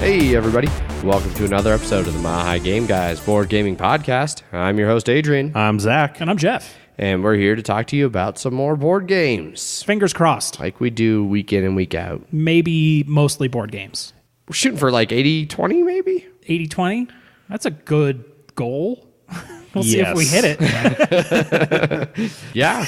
Hey everybody, welcome to another episode of the Mile Game Guys Board Gaming Podcast. I'm your host Adrian. I'm Zach. And I'm Jeff. And we're here to talk to you about some more board games. Fingers crossed. Like we do week in and week out. Maybe mostly board games. We're shooting for like 80-20 maybe? 80-20? That's a good goal. We'll see if we hit it. Yeah.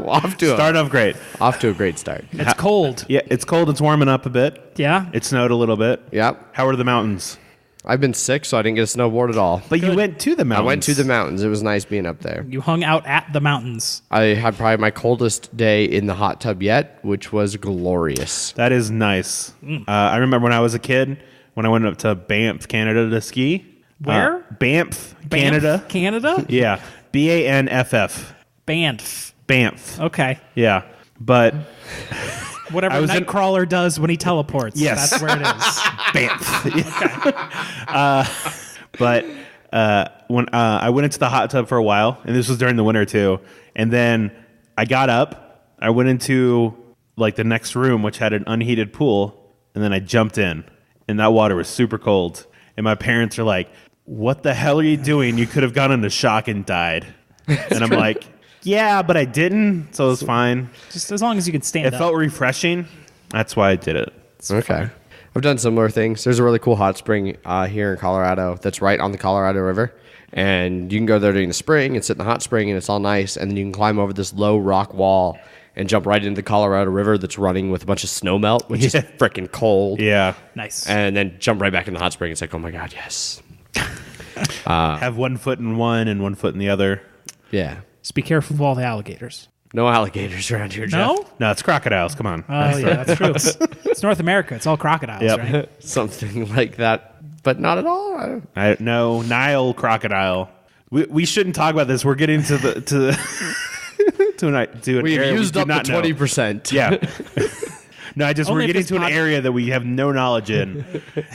Off to a great start. It's cold. Yeah, it's cold. It's warming up a bit. Yeah? It snowed a little bit. Yep. How are the mountains? I've been sick, so I didn't get a snowboard at all. But you went to the mountains. I went to the mountains. It was nice being up there. You hung out at the mountains. I had probably my coldest day in the hot tub yet, which was glorious. That is nice. I remember when I was a kid, when I went up to Banff, Canada to ski. Where? Banff, Canada. Canada? Yeah. B-A-N-F-F. Banff. Banff. Okay. Yeah. But whatever Nightcrawler does when he teleports. Yes. That's where it is. Banff. But when I went into the hot tub for a while, and this was during the winter too, and then I got up, I went into like the next room, which had an unheated pool, and then I jumped in, and that water was super cold. And my parents are like, "What the hell are you doing? You could have gone into shock and died." And I'm like, "Yeah, but I didn't, so it was fine." Just as long as you can stand up. It felt refreshing. That's why I did it. Okay. I've done similar things. There's a really cool hot spring here in Colorado that's right on the Colorado River. And you can go there during the spring and sit in the hot spring, and it's all nice. And then you can climb over this low rock wall and jump right into the Colorado River that's running with a bunch of snow melt, which is freaking cold. Yeah. Nice. And then jump right back in the hot spring. It's like, oh my God, yes. Have 1 foot in one and 1 foot in the other. Yeah. Just be careful of all the alligators. No alligators around here, Jeff. No? No, it's crocodiles. Come on. Oh, yeah, that's true. It's North America. It's all crocodiles, Yep. right? Something like that, but not at all. No, Nile crocodile. We shouldn't talk about this. We're getting to the to an We've area used we up do the not know. 20%. Yeah. No, we're Only if getting this to an area that we have no knowledge in,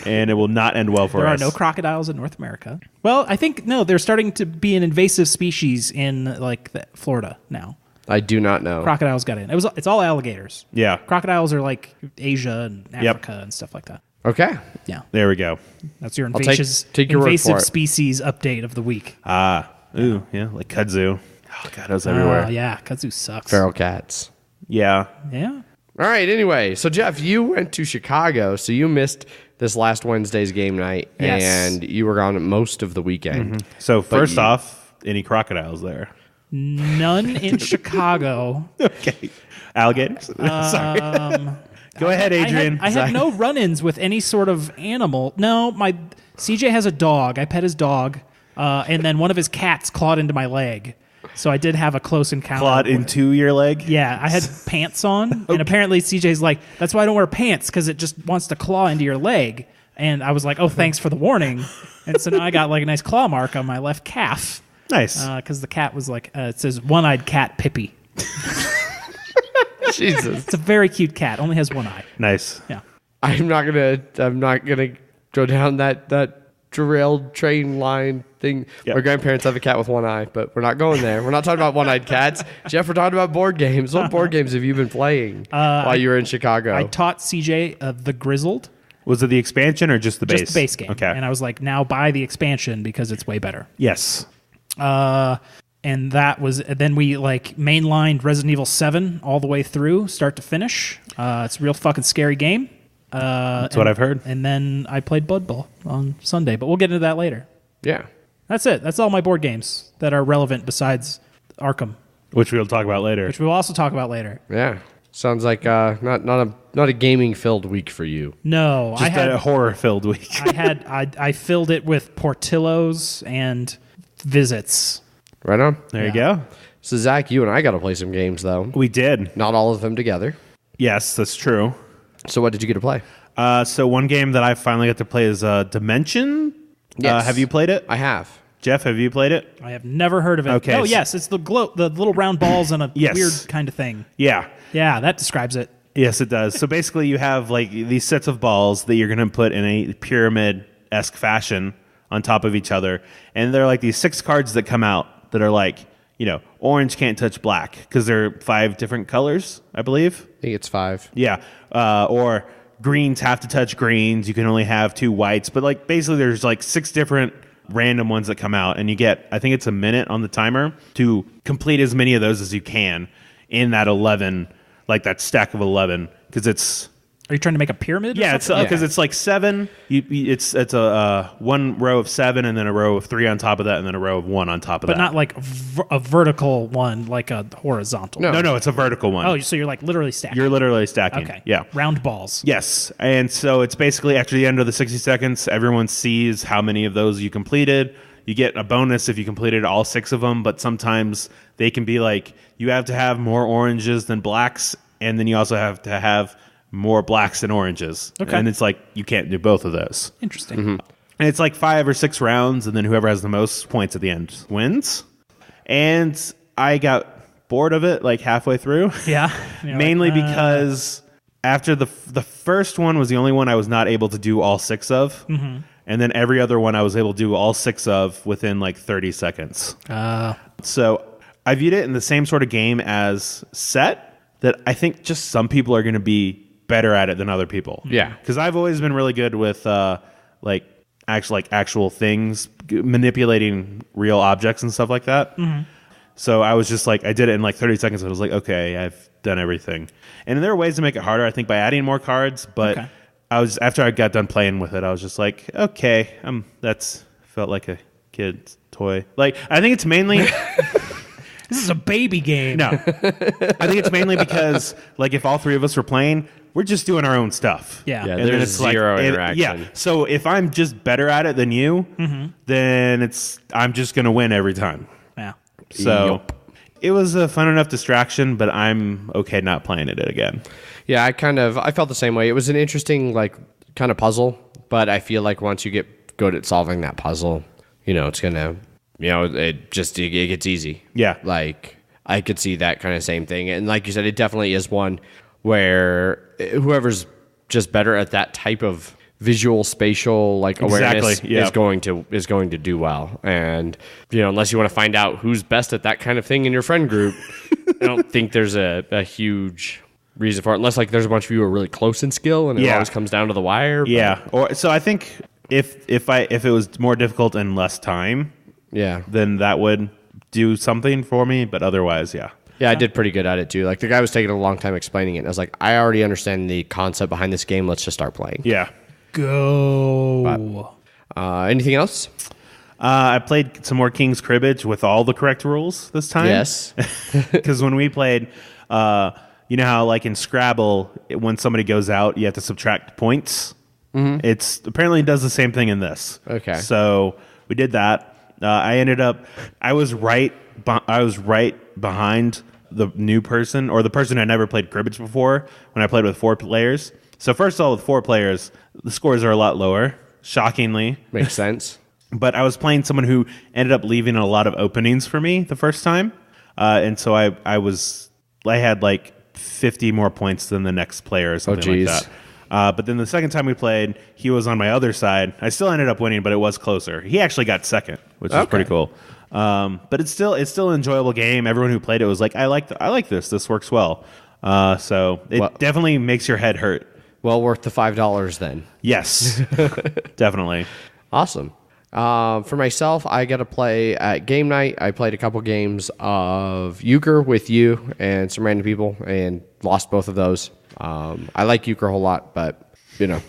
and it will not end well for There us. are no crocodiles in North America. Well, I think, no, they're starting to be an invasive species in, like, Florida now. I do not know. Crocodiles got in. It's all alligators. Yeah. Crocodiles are, like, Asia and Africa and stuff like that. Okay. Yeah. There we go. That's your take your word for invasive it. species update of the week. Ooh, yeah, like kudzu. Oh, God, it was everywhere. Yeah, kudzu sucks. Feral cats. Yeah. Yeah. All right, anyway. So, Jeff, you went to Chicago, so you missed this last Wednesday's game night, Yes. and you were gone most of the weekend. So, first off, any crocodiles there? None in Chicago. Okay. Alligators? Sorry. Go ahead, Adrian. I had no run-ins with any sort of animal. No, my CJ has a dog. I pet his dog, and then one of his cats clawed into my leg. So I did have a close encounter. Clawed into your leg? Yeah, I had pants on, and apparently CJ's like, "That's why I don't wear pants, because it just wants to claw into your leg." And I was like, "Oh, thanks for the warning." And so now I got like a nice claw mark on my left calf. Nice. Because the cat was like, it says one-eyed cat Pippi. Jesus. It's a very cute cat. Only has one eye. Nice. Yeah. I'm not gonna go down that derailed train line thing. Yep. My grandparents have a cat with one eye, but we're not going there. We're not talking about one-eyed cats. Jeff, we're talking about board games. What board games have you been playing while you were in Chicago? I taught CJ the Grizzled. Was it the expansion or just the base? Just the base game. Okay. And I was like, now buy the expansion because it's way better. Yes. And that was, then we like mainlined Resident Evil 7 all the way through, start to finish. It's a real fucking scary game. That's what I've heard. And then I played Blood Bowl on Sunday, but we'll get into that later. Yeah. That's it. That's all my board games that are relevant besides Arkham, Which we'll talk about later. which we will also talk about later. Yeah. Sounds like not a gaming filled week for you. No, Just a horror-filled week. I filled it with Portillos and visits. Right on. There you go. So Zach, you and I got to play some games though. We did. Not all of them together. Yes, that's true. So what did you get to play? So one game that I finally got to play is Dimension. Yes. Have you played it? I have. Jeff, have you played it? I have never heard of it. Okay, Oh, so- yes, it's the little round balls and a Yes. weird kind of thing. Yeah. Yeah, that describes it. Yes, it does. So basically you have like these sets of balls that you're going to put in a pyramid-esque fashion on top of each other. And there are like these 6 cards that come out that are like, you know, orange can't touch black because there are 5 different colors, I believe. I think it's 5. Yeah. Or greens have to touch greens. You can only have 2 whites. But like basically there's like 6 different random ones that come out. And you get, I think it's a minute on the timer to complete as many of those as you can in that 11, like that stack of 11. Because it's... Are you trying to make a pyramid? Yeah, it's because it's like 7. It's a 1 row of 7, and then a row of 3 on top of that, and then a row of 1 on top of that. But not like a vertical one, like a horizontal. No, it's a vertical one. Oh, so you're like literally stacking. You're literally stacking. Okay. Yeah. Round balls. Yes, and so it's basically after the end of the 60 seconds, everyone sees how many of those you completed. You get a bonus if you completed all 6 of them, but sometimes they can be like you have to have more oranges than blacks, and then you also have to have more blacks than oranges. Okay. And it's like you can't do both of those. Interesting. And it's like 5 or 6 rounds, and then whoever has the most points at the end wins. And I got bored of it like halfway through. Yeah. Mainly because after the first one was the only one I was not able to do all 6 of. Mm-hmm. And then every other one I was able to do all 6 of within like 30 seconds. So I viewed it in the same sort of game as Set, that I think just some people are going to be better at it than other people. Yeah. Because I've always been really good with actual things, manipulating real objects and stuff like that. Mm-hmm. So I was just like, I did it in like 30 seconds. I was like, okay, I've done everything. And there are ways to make it harder, I think, by adding more cards. But after I got done playing with it, I was just like, okay, that's felt like a kid's toy. Like, I think it's mainly... This is a baby game. No. I think it's mainly because, like, if all 3 of us were playing, we're just doing our own stuff. Yeah. Yeah, And then there's zero interaction. Yeah. So if I'm just better at it than you, then I'm just going to win every time. Yeah. So it was a fun enough distraction, but I'm okay not playing it again. Yeah, I felt the same way. It was an interesting, like, kind of puzzle, but I feel like once you get good at solving that puzzle, it's going to, it gets easy. Yeah. Like, I could see that kind of same thing. And like you said, it definitely is one where whoever's just better at that type of visual, spatial, like, awareness is going to do well. And, unless you want to find out who's best at that kind of thing in your friend group, I don't think there's a huge reason for it, unless like there's a bunch of you who are really close in skill and it always comes down to the wire. Yeah. Or so I think if it was more difficult and less time, then that would do something for me. But otherwise, yeah, I did pretty good at it too. Like, the guy was taking a long time explaining it, and I was like, I already understand the concept behind this game. Let's just start playing. Yeah. Go. Anything else? I played some more King's Cribbage with all the correct rules this time. Yes. Because when we played, you know how like in Scrabble, when somebody goes out, you have to subtract points. Mm-hmm. It's apparently does the same thing in this. Okay. So we did that. I was right behind the new person, or the person who had never played Cribbage before, when I played with 4 players. So first of all, with 4 players, the scores are a lot lower, shockingly. Makes sense. But I was playing someone who ended up leaving a lot of openings for me the first time. And so I had like 50 more points than the next player or something like that. But then the second time we played, he was on my other side. I still ended up winning, but it was closer. He actually got second, which is pretty cool. But it's still an enjoyable game. Everyone who played it was like, I like this. This works well. So it definitely makes your head hurt. Well worth the $5 then. Yes, definitely. Awesome. For myself, I got to play at game night. I played a couple games of Euchre with you and some random people and lost both of those. I like Euchre a whole lot, but I'm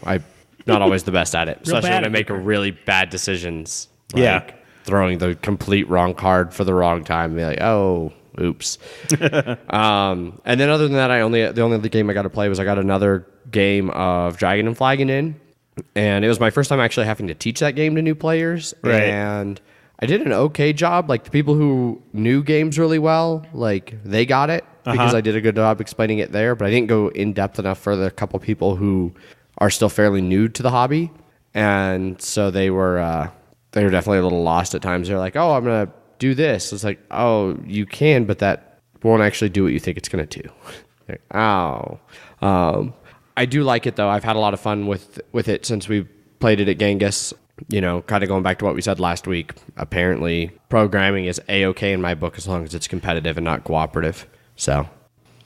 not always the best at it, especially when I make really bad decisions. Like throwing the complete wrong card for the wrong time. Be like, oh, oops. And then other than that, the only other game I got to play was I got another game of Dragon and Flagon in. And it was my first time actually having to teach that game to new players. Right. And I did an okay job. Like, the people who knew games really well, like, they got it because I did a good job explaining it there. But I didn't go in depth enough for the couple people who are still fairly new to the hobby. And so they were definitely a little lost at times. They're like, oh, I'm going to do this. It's like, oh, you can, but that won't actually do what you think it's going to do. Like, oh. I do like it, though. I've had a lot of fun with it since we played it at Genghis. Kind of going back to what we said last week. Apparently, programming is A-okay in my book as long as it's competitive and not cooperative. So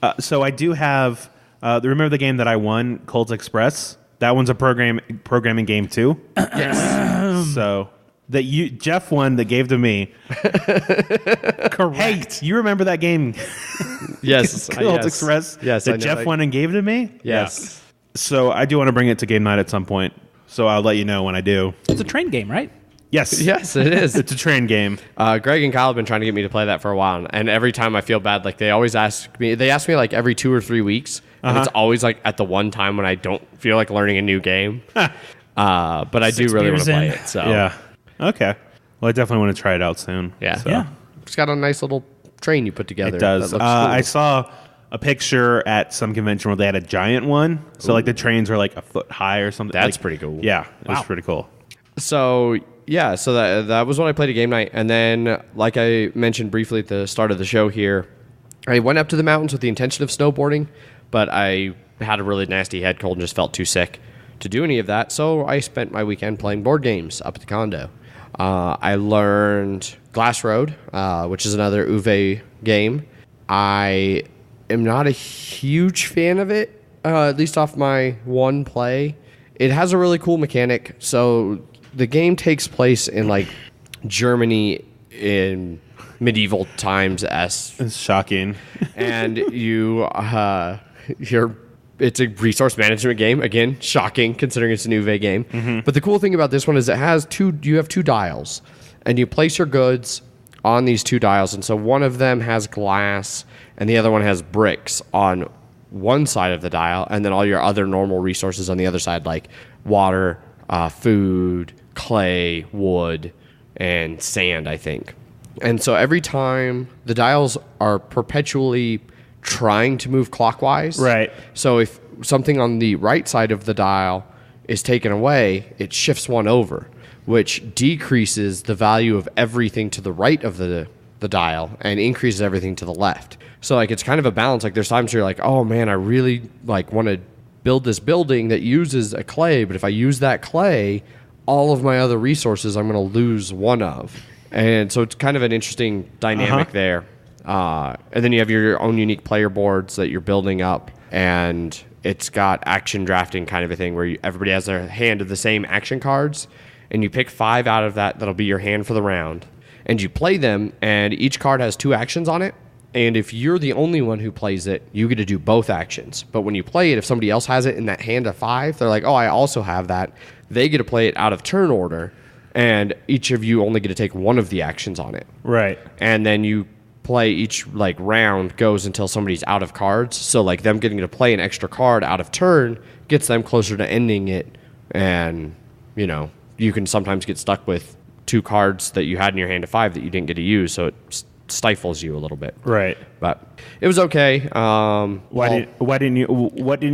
I do have Remember the game that I won, Colt Express? That one's a programming game too. Yes. So that Jeff won that gave to me. Correct. Hey, you remember that game? Yes. Colt yes. Express? Yes. I That know Jeff won and gave to me? Yes. Yeah. So I do want to bring it to game night at some point. So I'll let you know when I do. It's a train game, right? Yes. Yes, it is. It's a train game. Greg and Kyle have been trying to get me to play that for a while, and every time I feel bad, like they always ask me. They ask me like every 2 or 3 weeks, and it's always like at the one time when I don't feel like learning a new game. But I do really want to play it. So Yeah. Okay. Well, I definitely want to try it out soon. yeah, So. Yeah. It's got a nice little train you put together. It does. That looks cool. I saw a picture at some convention where they had a giant one. So like the trains are like a foot high or something. That's like, pretty cool. Yeah, it was pretty cool. So yeah, so that was when I played a game night, and then like I mentioned briefly at the start of the show here, I went up to the mountains with the intention of snowboarding, but I had a really nasty head cold and just felt too sick to do any of that. So I spent my weekend playing board games up at the condo. I learned Glass Road, which is another Uwe game. I am not a huge fan of it, at least off my one play. It has a really cool mechanic. So the game takes place in like Germany in medieval times It's shocking. and it's a resource management game. Again, shocking considering it's a Uwe game. But the cool thing about this one is you have 2 dials, and you place your goods on these 2 dials. And so one of them has glass and the other one has bricks on one side of the dial, and then all your other normal resources on the other side, like water, food, clay, wood, and sand, I think. And so every time the dials are perpetually trying to move clockwise. Right. So if something on the right side of the dial is taken away, it shifts one over, which decreases the value of everything to the right of the dial and increases everything to the left. So like it's kind of a balance. Like there's times where you're like, oh man, I really like want to build this building that uses a clay, but if I use that clay, all of my other resources I'm going to lose one of. And so it's kind of an interesting dynamic there. And then you have your own unique player boards that you're building up, and it's got action drafting kind of a thing where everybody has their hand of the same action cards, and you pick 5 out of that'll be your hand for the round, and you play them, and each card has 2 actions on it. And if you're the only one who plays it, you get to do both actions. But when you play it, if somebody else has it in that hand of 5, they're like, oh, I also have that. They get to play it out of turn order, and each of you only get to take one of the actions on it. Right. And then you play each like round goes until somebody's out of cards. So like them getting to play an extra card out of turn gets them closer to ending it. And, you know, you can sometimes get stuck with 2 cards that you had in your hand of 5 that you didn't get to use. So it stifles you a little bit. Right. But it was okay. What didn't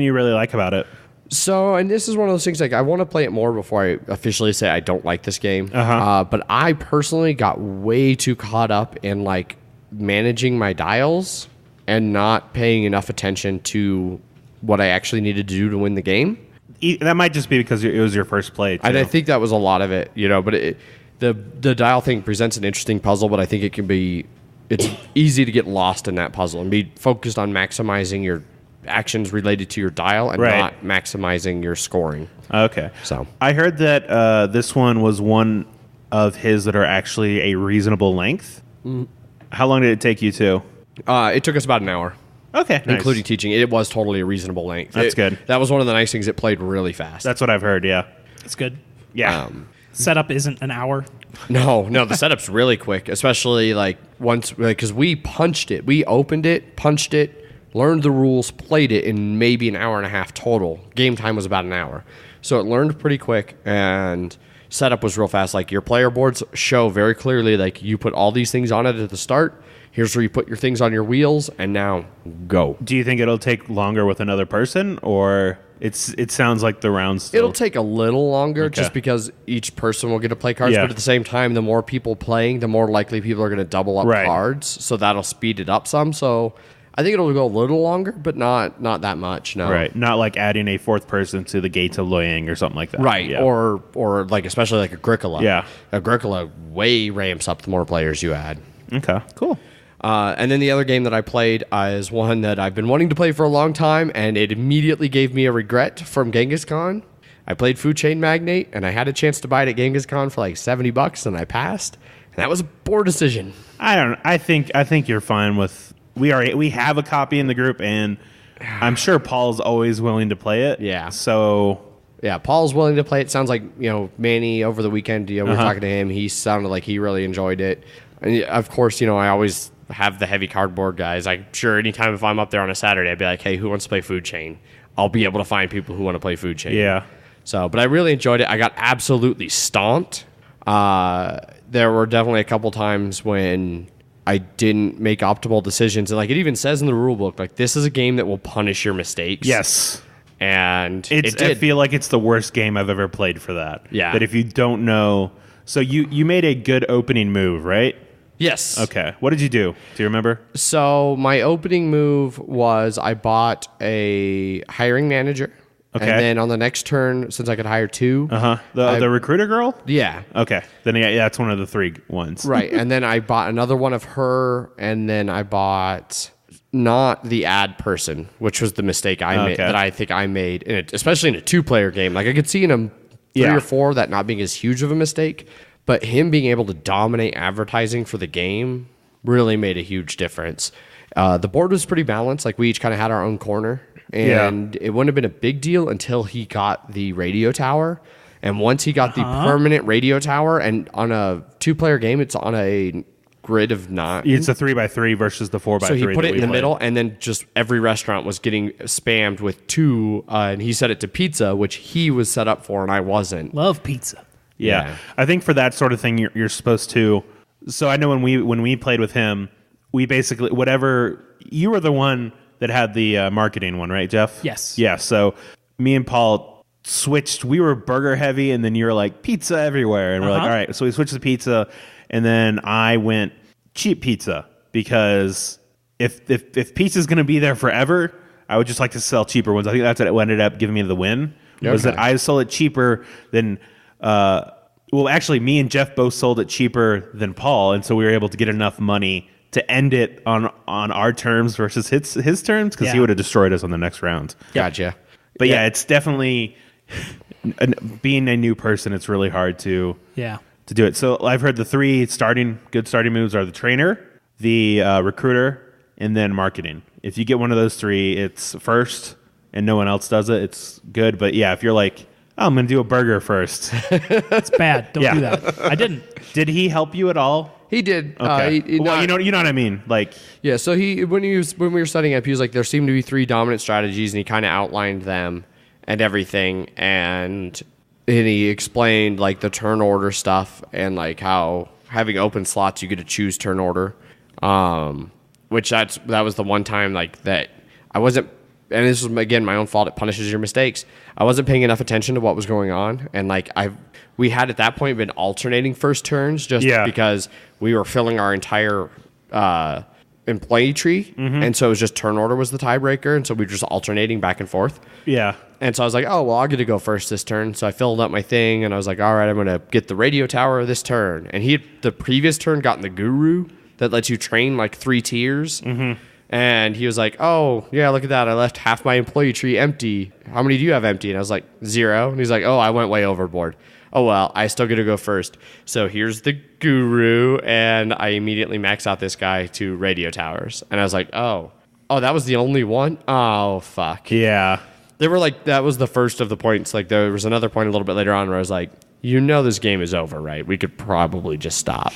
you really like about it? So, and this is one of those things, like, I want to play it more before I officially say I don't like this game. But I personally got way too caught up in, like, managing my dials and not paying enough attention to what I actually needed to do to win the game. That might just be because it was your first play, too. And I think that was a lot of it, you know, but the dial thing presents an interesting puzzle, but I think it's easy to get lost in that puzzle and be focused on maximizing your actions related to your dial and not maximizing your scoring. Okay. So I heard that this one was one of his that are actually a reasonable length. How long did it take you to? It took us about an hour. Okay. Including teaching. It was totally a reasonable length. That's good. That was one of the nice things. It played really fast. That's what I've heard, yeah. It's good. Yeah. Setup isn't an hour. No, the setup's really quick, especially like once, because we punched it. We opened it, punched it, learned the rules, played it in maybe an hour and a half total. Game time was about an hour. So it learned pretty quick, and setup was real fast. Like your player boards show very clearly, like you put all these things on it at the start. Here's where you put your things on your wheels, and now go. Do you think it'll take longer with another person, or it sounds like the rounds still... It'll take a little longer just because each person will get to play cards, but at the same time, the more people playing, the more likely people are going to double up cards, so that'll speed it up some. So I think it'll go a little longer, but not that much, no. Right, not like adding a 4th person to the Gates of Loyang or something like that. Right, yeah. or like especially like Agricola. Yeah. Agricola way ramps up the more players you add. Okay, cool. And then the other game that I played is one that I've been wanting to play for a long time, and it immediately gave me a regret from Genghis Khan. I played Food Chain Magnate, and I had a chance to buy it at Genghis Khan for like $70, and I passed. And that was a poor decision. I think you're fine with. We have a copy in the group, and I'm sure Paul's always willing to play it. Yeah. So. Yeah, Paul's willing to play it. Sounds like, Manny over the weekend, we were talking to him. He sounded like he really enjoyed it. And of course, I always have the heavy cardboard guys. I'm sure anytime if I'm up there on a Saturday, I'd be like, hey, who wants to play Food Chain? I'll be able to find people who want to play Food Chain. Yeah. So, but I really enjoyed it. I got absolutely stomped. There were definitely a couple times when I didn't make optimal decisions. And like it even says in the rule book, like this is a game that will punish your mistakes. Yes. And it did. I feel like it's the worst game I've ever played for that. Yeah. That if you don't know. So you made a good opening move, right? Yes. Okay. What did you do? Do you remember? So my opening move was I bought a hiring manager. Okay. And then on the next turn, since I could hire two. The recruiter girl? Yeah. Okay. Then yeah, that's one of the three ones. Right. And then I bought another one of her, and then I bought not the ad person, which was the mistake I made that I think I made, especially in a two-player game. Like I could see in a 3 or 4 that not being as huge of a mistake, but him being able to dominate advertising for the game really made a huge difference. The board was pretty balanced. Like we each kind of had our own corner, and it wouldn't have been a big deal until he got the radio tower. And once he got the permanent radio tower, and on a two-player game, it's on a grid of 9. It's a 3x3 versus the 4x3. So he put it in the middle, and then just every restaurant was getting spammed with 2, and he set it to pizza, which he was set up for, and I wasn't. Love pizza. Yeah. I think for that sort of thing, you're supposed to. So I know when we played with him, we basically whatever you were the one that had the marketing one, right, Jeff? Yes. Yeah. So me and Paul switched. We were burger heavy, and then you were like pizza everywhere, and we're like, all right. So we switched to pizza, and then I went cheap pizza because if pizza's going to be there forever, I would just like to sell cheaper ones. I think that's what ended up giving me the win. Was that I sold it cheaper than. Well, actually, me and Jeff both sold it cheaper than Paul, and so we were able to get enough money to end it on our terms versus his terms because he would have destroyed us on the next round. Gotcha. But yeah, it's definitely being a new person. It's really hard to do it. So I've heard the 3 good starting moves are the trainer, the recruiter, and then marketing. If you get one of those 3, it's first, and no one else does it. It's good. But yeah, if you're like, oh, I'm going to do a burger first. It's bad. Don't do that. I didn't. Did he help you at all? He did. Okay. Well, you know what I mean. Like, yeah. So when we were setting up, he was like, there seemed to be 3 dominant strategies, and he kind of outlined them and everything, and he explained like the turn order stuff and like how having open slots you get to choose turn order, which that was the one time like that I wasn't. And this was, again, my own fault. It punishes your mistakes. I wasn't paying enough attention to what was going on. And, like, we had at that point been alternating first turns just because we were filling our entire employee tree. And so it was just turn order was the tiebreaker. And so we were just alternating back and forth. Yeah. And so I was like, oh, well, I'll get to go first this turn. So I filled up my thing, and I was like, all right, I'm going to get the radio tower this turn. And he had the previous turn gotten the guru that lets you train, like, 3 tiers. And he was like, oh, yeah, look at that. I left half my employee tree empty. How many do you have empty? And I was like, 0. And he's like, oh, I went way overboard. Oh, well, I still get to go first. So here's the guru. And I immediately max out this guy to radio towers. And I was like, oh, that was the only one? Oh, fuck. Yeah. They were like, that was the first of the points. Like, there was another point a little bit later on where I was like, this game is over, right? We could probably just stop.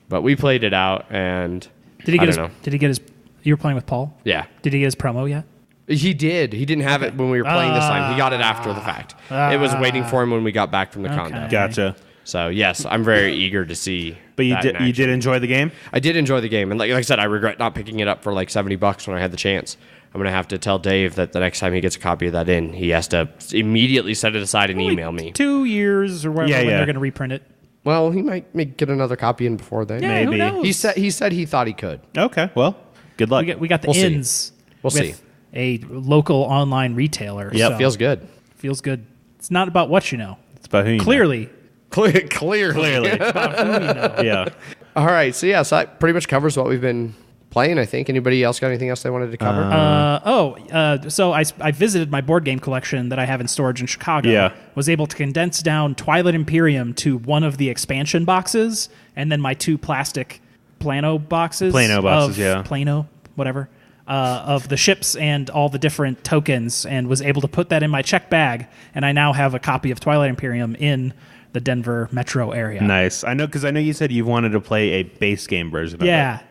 But we played it out, and Did he get his... You were playing with Paul? Yeah. Did he get his promo yet? He did. He didn't have it when we were playing this time. He got it after the fact. It was waiting for him when we got back from the condo. Gotcha. So, yes, I'm very eager to see. But you did enjoy the game? I did enjoy the game. And like I said, I regret not picking it up for like $70 when I had the chance. I'm going to have to tell Dave that the next time he gets a copy of that in, he has to immediately set it aside and email me. 2 years or whatever when they're going to reprint it. Well, he might get another copy in before then. Yeah, maybe. who knows? He said he thought he could. Okay, well, good luck. We got the We'll see. ins. We'll see. A local online retailer. Yep, so feels good. Feels good. It's not about what you know. It's about who you know. Clearly. It's about who you know. Yeah. All right. So that pretty much covers what we've been playing, I think. Anybody else got anything else they wanted to cover? So I visited my board game collection that I have in storage in Chicago. Yeah. Was able to condense down Twilight Imperium to one of the expansion boxes, and then my 2 plastic Plano boxes. Plano, whatever. Of the ships and all the different tokens, and was able to put that in my check bag. And I now have a copy of Twilight Imperium in the Denver metro area. Nice. I know, because I know you said you wanted to play a base game version of it. Yeah.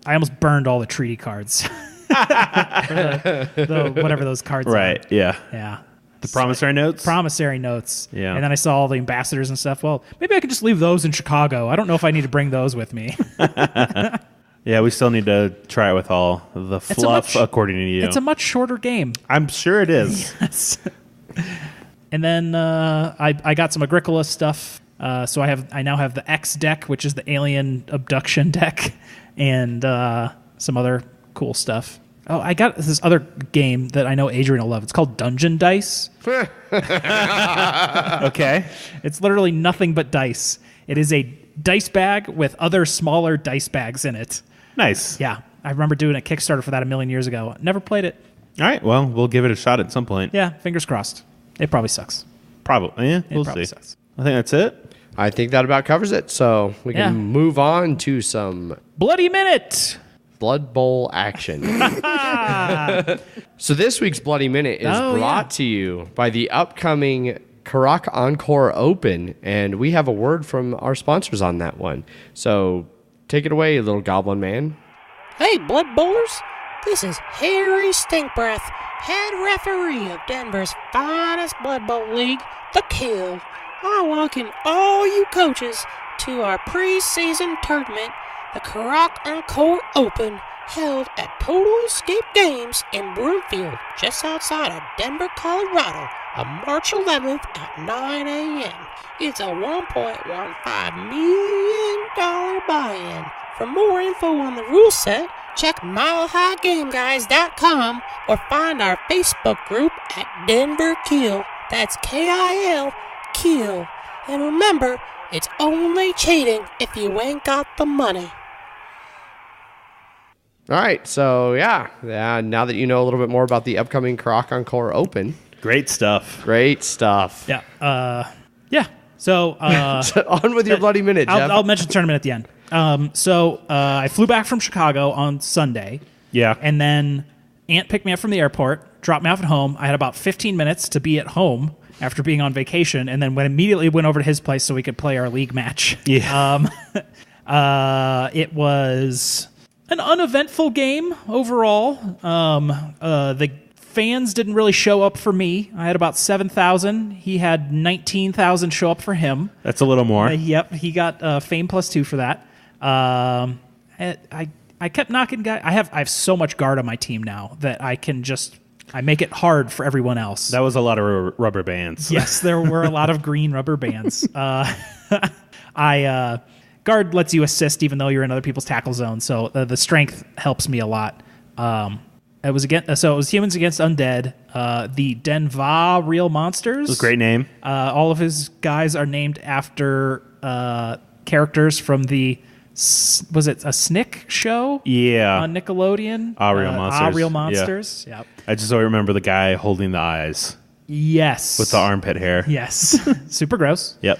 I almost burned all the treaty cards. the whatever those cards are. Right, yeah. Yeah. The promissory notes? Promissory notes. Yeah. And then I saw all the ambassadors and stuff. Well, maybe I could just leave those in Chicago. I don't know if I need to bring those with me. Yeah, we still need to try it with all the fluff, according to you. It's a much shorter game. I'm sure it is. Yes. And then I got some Agricola stuff. So I now have the X deck, which is the alien abduction deck, and some other cool stuff. Oh, I got this other game that I know Adrian will love. It's called Dungeon Dice. Okay. It's literally nothing but dice. It is a dice bag with other smaller dice bags in it. Nice. Yeah. I remember doing a Kickstarter for that a million years ago. Never played it. All right, well, we'll give it a shot at some point. Yeah, fingers crossed. It probably sucks. Probably. Yeah, we'll probably see. sucks. I think that's it. I think that about covers it. So we can move on to some Bloody Minute! Blood Bowl action. So this week's Bloody Minute is brought to you by the upcoming Karak Encore Open, and we have a word from our sponsors on that one. So take it away, little goblin man. Hey, Blood Bowlers. This is Harry Stinkbreath, head referee of Denver's finest Blood Bowl league, the K.I.L. I welcome all you coaches to our preseason tournament, the Karak Encore Open, held at Total Escape Games in Broomfield, just outside of Denver, Colorado, on March 11th at 9 a.m. It's a $1.15 million buy-in. For more info on the rule set, check milehighgameguys.com or find our Facebook group at Denver K.I.L. That's K.I.L. K.I.L. And remember, it's only cheating if you ain't got the money. All right, so yeah, now that you know a little bit more about the upcoming Karak Encore Open. Great stuff. Great stuff. Yeah. So on with your Bloody Minute, Jeff. I'll mention the tournament at the end. So I flew back from Chicago on Sunday. Yeah. And then Aunt picked me up from the airport, dropped me off at home. I had about 15 minutes to be at home after being on vacation, and then immediately went over to his place so we could play our league match. Yeah. It was an uneventful game overall. The fans didn't really show up for me. I had about 7,000. He had 19,000 show up for him. That's a little more. Yep, he got fame +2 for that. I kept knocking guys. I have so much guard on my team now that I make it hard for everyone else. That was a lot of rubber bands. Yes, there were a lot of green rubber bands. Guard lets you assist even though you're in other people's tackle zone, so the strength helps me a lot. It was humans against undead. The Denva Real Monsters. That's a great name. All of his guys are named after characters from the was it a Snick show? Yeah. On Nickelodeon. Real Monsters. Real Monsters. Yeah. Yep. I just always remember the guy holding the eyes Yes. with the armpit hair. Yes. Super gross. Yep.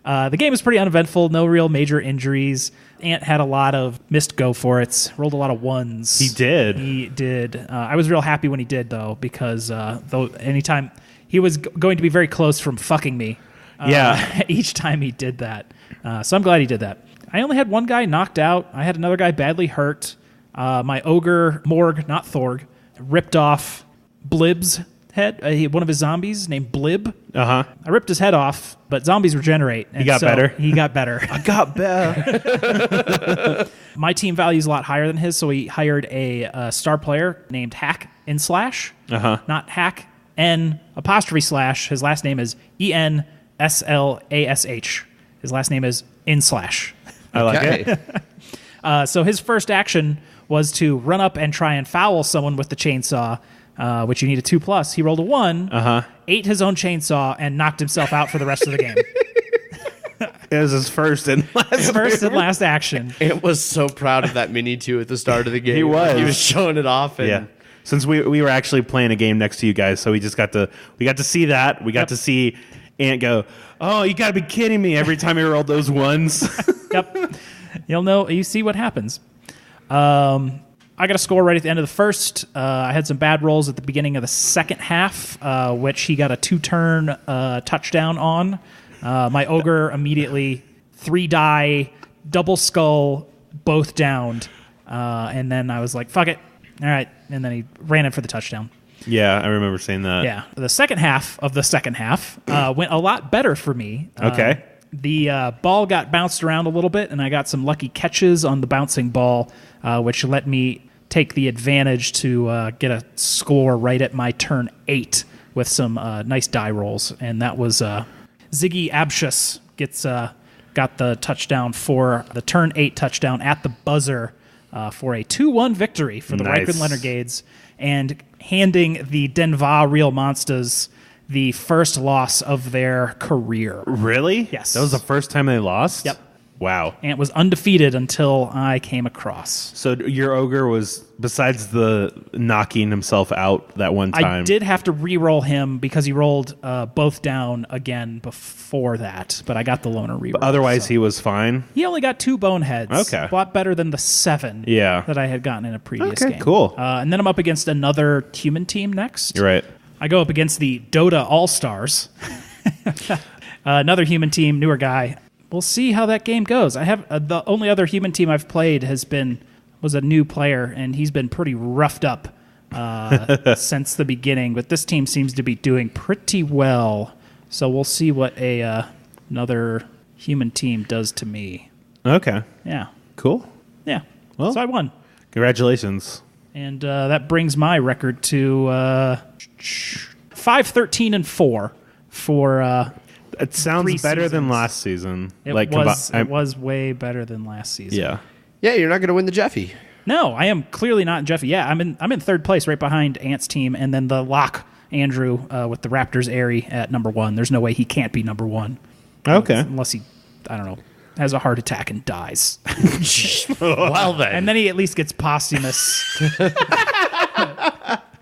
The game was pretty uneventful. No real major injuries. Ant had a lot of missed go-for-its. Rolled a lot of ones. He did. He did. I was real happy when he did, though, because anytime he was going to be very close from fucking me. Each time he did that. So I'm glad he did that. I only had one guy knocked out. I had another guy badly hurt. My ogre, Morg, not Thorg, ripped off Blib's head. One of his zombies named Blib. Uh-huh. I ripped his head off, but zombies regenerate. He got better? He got better. I got better. My team value is a lot higher than his, so he hired a star player named Hack in Slash. Uh-huh. Not Hack, N'/. His last name is ENSLASH. His last name is in Slash. I like it. So his first action was to run up and try and foul someone with the chainsaw, which you need a 2+. He rolled a 1, ate his own chainsaw, and knocked himself out for the rest of the game. It was his first and last action. It was so proud of that mini too at the start of the game. He was. He was showing it off. And Yeah. Since we were actually playing a game next to you guys, so we got to see that. We got to see Ant go, "Oh, you got to be kidding me!" Every time he rolled those ones. Yep. You see what happens. I got a score right at the end of the first. I had some bad rolls at the beginning of the second half, which he got a 2-turn touchdown on. My ogre immediately 3-die, double skull, both downed. And then I was like, fuck it. All right. And then he ran in for the touchdown. Yeah, I remember saying that. Yeah. The second half of the second half went a lot better for me. Okay. The ball got bounced around a little bit, and I got some lucky catches on the bouncing ball, which let me take the advantage to get a score right at my turn 8 with some nice die rolls. And that was Ziggy Abshus got the touchdown for the turn 8 touchdown at the buzzer for a 2-1 victory for the Nice. Reichman Renegades, and handing the Denva Real Monsters the first loss of their career. Really? Yes. That was the first time they lost? Yep. Wow. And it was undefeated until I came across. So your ogre was, besides the knocking himself out that one time. I did have to re-roll him because he rolled both down again before that, but I got the loner re-roll. But otherwise, so. he was fine. He only got 2 boneheads. Okay. A lot better than the 7 Yeah. that I had gotten in a previous Okay, game. cool. And then I'm up against another human team next. You're right. I go up against the Dota All-Stars. Another human team, newer guy. We'll see how that game goes. I have the only other human team I've played was a new player, and he's been pretty roughed up since the beginning. But this team seems to be doing pretty well. So we'll see what another human team does to me. Okay. Yeah. Cool. Yeah. Well- So I won. Congratulations. And that brings my record to 5-13-4 for It sounds 3 better than seasons. last season. it was way better than last season. Yeah. Yeah, you're not going to win the Jeffy. No, I am clearly not Jeffy. Yeah, I'm in third place, right behind Ant's team, and then the lock Andrew with the Raptors Airy at number 1. There's no way he can't be number 1. Okay. Unless he, I don't know, has a heart attack and dies. Well, then. And then he at least gets posthumous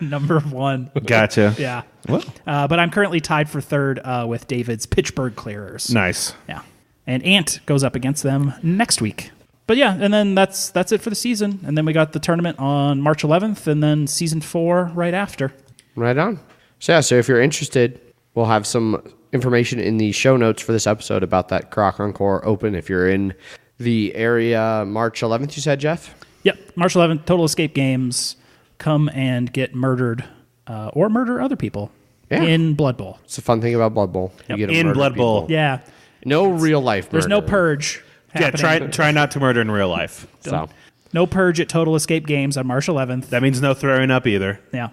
number 1. Gotcha. Yeah. Well, But I'm currently tied for third with David's Pittsburgh Clearers. nice. Yeah. And Ant goes up against them next week. But yeah, and then that's it for the season. And then we got the tournament on March 11th, and then season 4 right after. Right on. So if you're interested, we'll have some information in the show notes for this episode about that Croc Encore Open. If you're in the area March 11th, you said, Jeff? Yep, March 11th, Total Escape Games. Come and get murdered or murder other people in Blood Bowl. It's a fun thing about Blood Bowl. You get to In murder Blood Bowl. people. Yeah, No real life murder. there's no purge. Yeah, happening. try not to murder in real life. So, No purge at Total Escape Games on March 11th. That means no throwing up either. Yeah.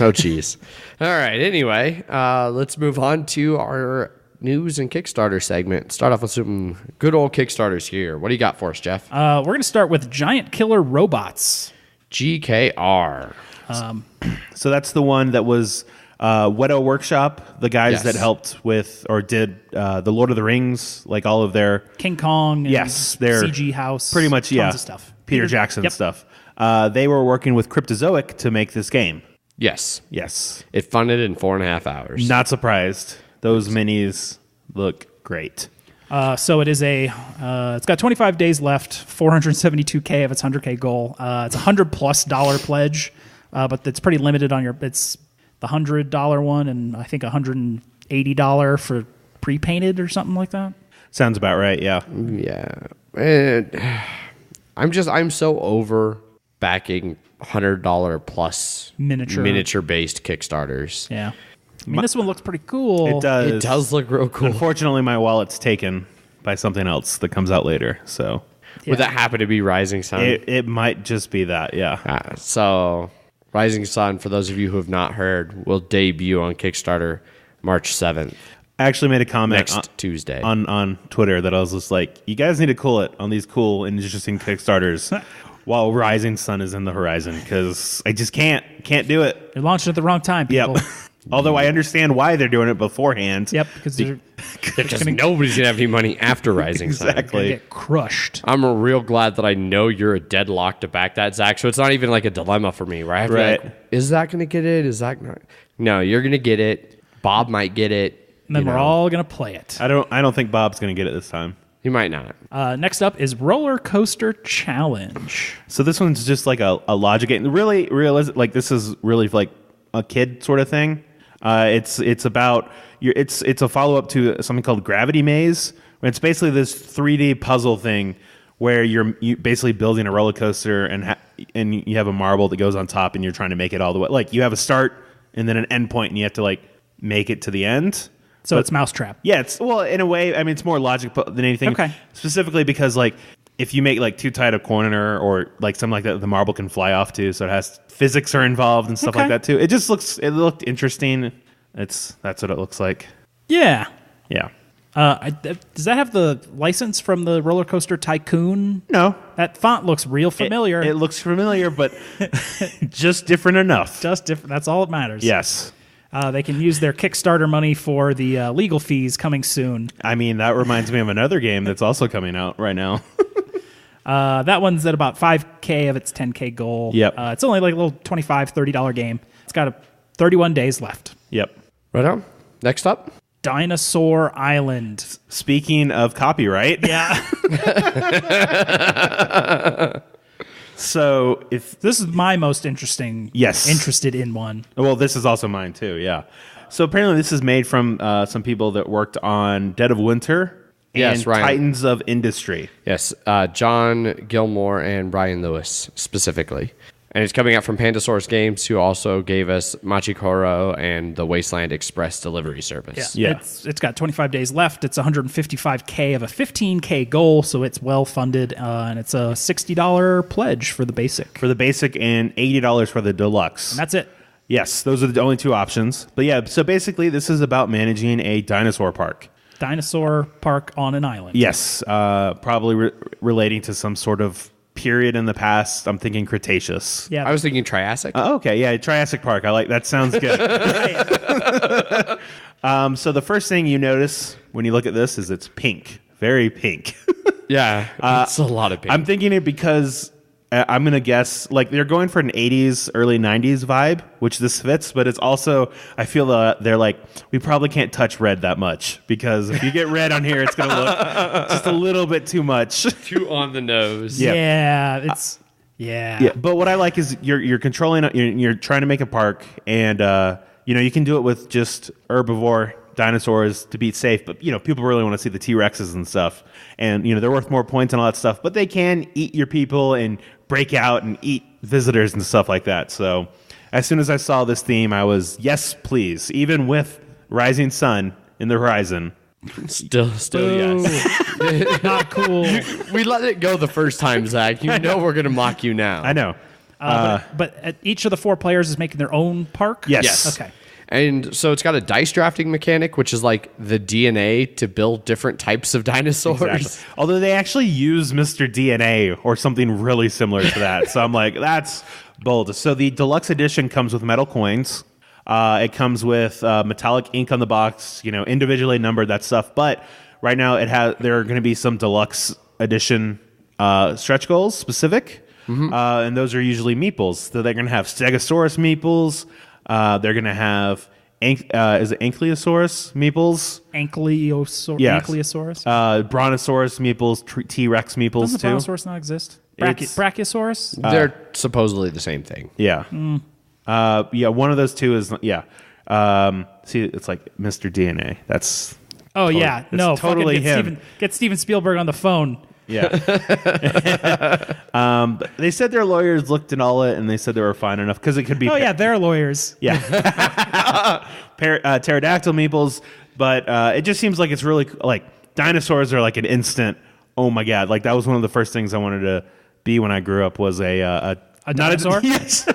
oh, geez. All right. Anyway, let's move on to our news and Kickstarter segment. Start off with some good old Kickstarters here. What do you got for us, Jeff? We're going to start with Giant Killer Robots. GKR. So that's the one that was Weta Workshop, the guys Yes. that helped with or did the Lord of the Rings, like all of their King Kong. And Yes, they're CG House. pretty much tons of stuff. Peter Jackson Yep. stuff. They were working with Cryptozoic to make this game. Yes. Yes, It funded in 4.5 hours. not surprised. Those minis look great. So it is it's got 25 days left, 472K of its 100K goal. It's a $100+ pledge, but it's pretty limited on it's the $100 one and I think $180 for pre-painted or something like that. Sounds about right. Yeah. Yeah. And I'm so over backing $100 plus miniature based Kickstarters. Yeah. I mean, this one looks pretty cool. It does. It does look real cool. Unfortunately, my wallet's taken by something else that comes out later. So Would that happen to be Rising Sun? it might just be that. Yeah. So Rising Sun, for those of you who have not heard, will debut on Kickstarter March 7th, I actually made a comment next Tuesday. on Twitter that I was just like, you guys need to cool it on these cool and interesting Kickstarters while Rising Sun is in the horizon, because I just can't do it. They're launching at the wrong time, people. Yep. Although I understand why they're doing it beforehand. Yep, because Because nobody's going to have any money after Rising Sun. Exactly. Get crushed. I'm real glad that I know you're a deadlock to back that, Zach. So it's not even like a dilemma for me, right? I have to be Right. like, is Zach going to get it? Is Zach not? No, you're going to get it. Bob might get it. And then you we're know. all going to play it. I don't think Bob's going to get it this time. He might not. Next up is Roller Coaster Challenge. So this one's just like a logic game. Really realistic. Like this is really like a kid sort of thing. It's about it's a follow up to something called Gravity Maze. It's basically this 3D puzzle thing where you're basically building a roller coaster and you have a marble that goes on top and you're trying to make it all the way. Like you have a start and then an end point and you have to like make it to the end. So it's Mousetrap. Yeah, it's well in a way. I mean, it's more logic than anything. Okay. Specifically because like if you make like too tight a corner or like something like that, the marble can fly off too. So it has physics are involved and stuff Okay. like that too. It looked interesting. That's what it looks like. Yeah. Yeah. Does that have the license from the Roller Coaster Tycoon? No, That font looks real familiar. It looks familiar, but just different enough. Just different. That's all that matters. Yes. They can use their Kickstarter money for the legal fees coming soon. I mean, that reminds me of another game that's also coming out right now. That one's at about 5K of its 10K goal. Yep. It's only like a little $25, $30 game. It's got 31 days left. Yep. Right on. Next up. Dinosaur Island. Speaking of copyright, Yeah. so if This is my most interesting. Yes. Interested in one. well, this is also mine too. Yeah. So apparently, this is made from some people that worked on Dead of Winter and Yes, Ryan. Titans of Industry. Yes, John Gilmore and Brian Lewis specifically. And it's coming out from Pandasaurus Games, who also gave us Machikoro and the Wasteland Express delivery service. Yeah. It's got 25 days left. It's 155K of a 15K goal, so it's well funded, and it's a $60 pledge for the basic. For the basic and $80 for the deluxe. And that's it. Yes, those are the only two options. But yeah, so basically, this is about managing a dinosaur park. Dinosaur Park on an island. Yes, probably relating to some sort of period in the past. I'm thinking Cretaceous. Yeah. I was thinking Triassic. Okay, yeah, Triassic Park. I like that. Sounds good. So the first thing you notice when you look at this is it's pink, very pink. Yeah, it's a lot of people. I'm thinking it because I'm gonna guess like they're going for an 80s, early 90s vibe, which this fits. But it's also I feel they're like we probably can't touch red that much because if you get red on here, it's gonna look just a little bit too much. Too on the nose. Yeah. Yeah. It's yeah. Yeah, but what I like is you're controlling. You're trying to make a park, and you can do it with just herbivore dinosaurs to be safe. But people really want to see the T-Rexes and stuff, and they're worth more points and all that stuff. But they can eat your people and break out and eat visitors and stuff like that. So as soon as I saw this theme, I was yes, please. Even with rising sun in the horizon. Still yes. Not cool. We let it go the first time, Zach. You know we're gonna mock you now. I know. But each of the 4 players is making their own park? Yes. Okay. And so it's got a dice drafting mechanic, which is like the DNA to build different types of dinosaurs. Exactly. Although they actually use Mr. DNA or something really similar to that. So I'm like, that's bold. So the deluxe edition comes with metal coins. It comes with metallic ink on the box, individually numbered, that stuff. But right now there are going to be some deluxe edition stretch goals specific. Mm-hmm. And those are usually meeples. So they're going to have Stegosaurus meeples. They're going to have, is it Ankylosaurus meeples? Ankylosaurus? Brontosaurus meeples, T-Rex meeples Doesn't the too. Brontosaurus not exist? Brachiosaurus? They're supposedly the same thing. Yeah. Yeah, one of those two is, yeah. See, it's like Mr. DNA. That's Oh, yeah. It's No, totally fucking him. Get Steven Spielberg on the phone. Yeah. They said their lawyers looked at all it, and they said they were fine enough because it could be. Oh, yeah, they're lawyers. Yeah. Pterodactyl meeples, but it just seems like it's really like dinosaurs are like an instant. Oh my god! Like that was one of the first things I wanted to be when I grew up was a dinosaur? Yes.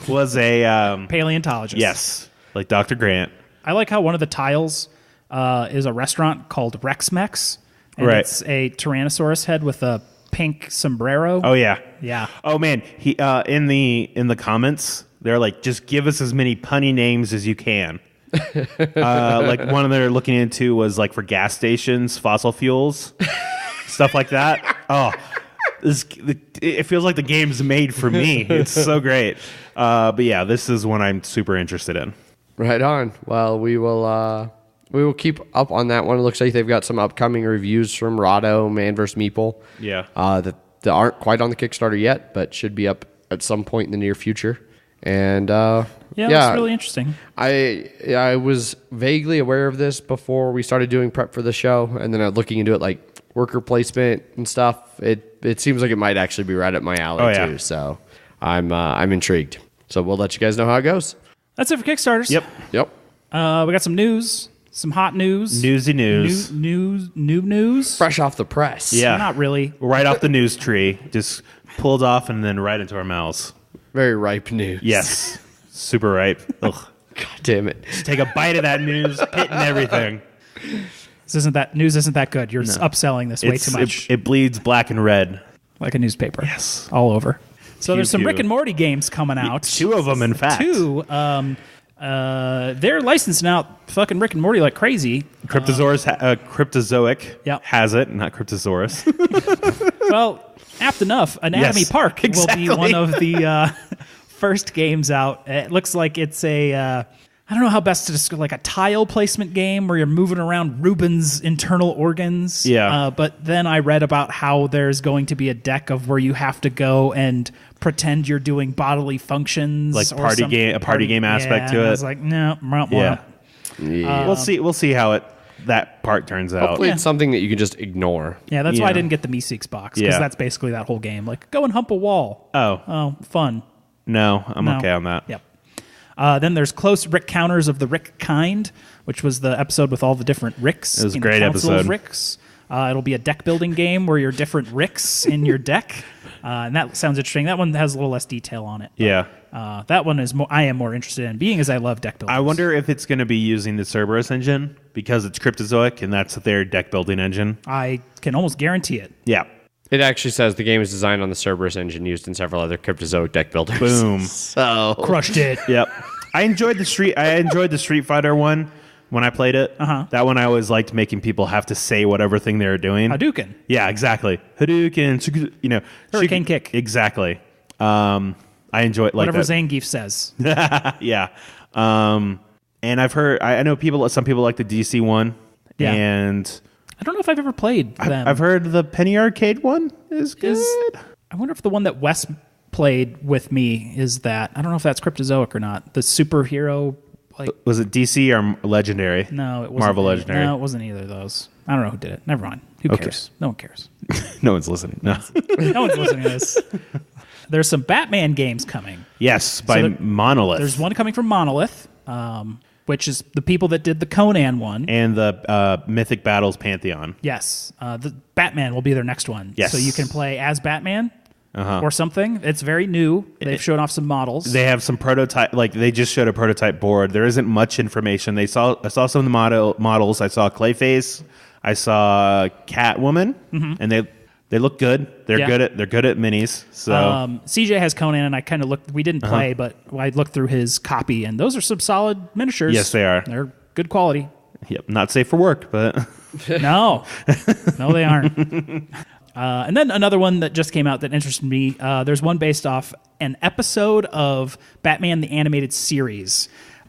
Was a Paleontologist. yes, like Dr. Grant. I like how one of the tiles is a restaurant called Rex-Mex. And Right. it's a Tyrannosaurus head with a pink sombrero. Oh yeah. Yeah. Oh man, he in the comments they're like, just give us as many punny names as you can. Like one of they're looking into was like for gas stations, fossil fuels, stuff like that. Oh, it feels like the game's made for me. It's so great. But yeah, this is one I'm super interested in. Right on. Well, we will keep up on that one. It looks like they've got some upcoming reviews from Rado, Man vs. Meeple. Yeah. That aren't quite on the Kickstarter yet, but should be up at some point in the near future. And it's really interesting. I was vaguely aware of this before we started doing prep for the show, and then looking into it, like worker placement and stuff. It seems like it might actually be right up my alley too. So I'm intrigued. So we'll let you guys know how it goes. That's it for Kickstarters. Yep. Yep. We got some news, some hot news. Newsy news. New news. Fresh off the press. Yeah. Not really. Right off the news tree. Just pulled off and then right into our mouths. Very ripe news. Yes. Super ripe. Ugh. God damn it. Just take a bite of that news, hitting everything. News isn't that good. You're upselling this way too much. It bleeds black and red. Like a newspaper. Yes. All over. So there's some pew. Rick and Morty games coming out. 2 of them, in fact. 2. They're licensing out fucking Rick and Morty like crazy. Cryptozoic Yep. has it, not Cryptosaurus. Well, apt enough. Anatomy Yes, Park exactly. will be one of the first games out. It looks like it's a... I don't know how best to describe, like a tile placement game where you're moving around Rubens' internal organs. Yeah. But then I read about how there's going to be a deck of where you have to go and pretend you're doing bodily functions, Like or party game aspect to and it. I was like, no, Yeah. Yeah. We'll see how that part turns out. Hopefully it's something that you can just ignore. yeah, that's why I Yeah. didn't get the Meeseeks box because Yeah. that's basically that whole game. Like, go and hump a wall. Oh, Fun. no, I'm No. okay on that. Yep. Then there's Close Rick Counters of the Rick Kind, which was the episode with all the different Ricks. It was a in great the Council of episode. Ricks. It'll be a deck building game where you're different Ricks in your deck. And that sounds interesting. That one has a little less detail on it. Yeah. That one is I am more interested in, being as I love deck building. I wonder if it's going to be using the Cerberus engine because it's Cryptozoic and that's their deck building engine. I can almost guarantee it. Yeah. It actually says the game is designed on the Cerberus engine used in several other Cryptozoic deck builders. Boom. So Crushed it. Yep. I enjoyed the Street Fighter one when I played it. That one I always liked making people have to say whatever thing they were doing. Hadouken. Yeah, exactly. Hadouken, Hurricane kick. Exactly. I enjoy it like Whatever that. Zangief says. Yeah. And I've heard, I know some people like the DC one. Yeah. And I don't know if I've ever played them. I've heard the Penny Arcade one is good. I wonder if the one that Wes played with me is that. I don't know if that's Cryptozoic or not. The superhero, like, Was it DC or Legendary? no, it wasn't. Marvel Legendary. No, it wasn't either of those. I don't know who did it. Never mind. Who Okay. cares? No one cares. No one's listening. No. No one's listening to this. There's some Batman games coming. Yes, by Monolith. There's one coming from Monolith, which is the people that did the Conan one. And the Mythic Battles Pantheon. Yes. The Batman will be their next one. Yes. So you can play as Batman or something. It's very new. They've shown off some models. They have some prototype, like they just showed a prototype board. There isn't much information. I saw some of the models. I saw Clayface. I saw Catwoman, and they look good. They're good at minis. So CJ has Conan, and I kind of looked. We didn't play, but I looked through his copy, and those are some solid miniatures. Yes, they are. They're good quality. yep, not safe for work, but No, they aren't. And then another one that just came out that interested me. There's one based off an episode of Batman the Animated Series.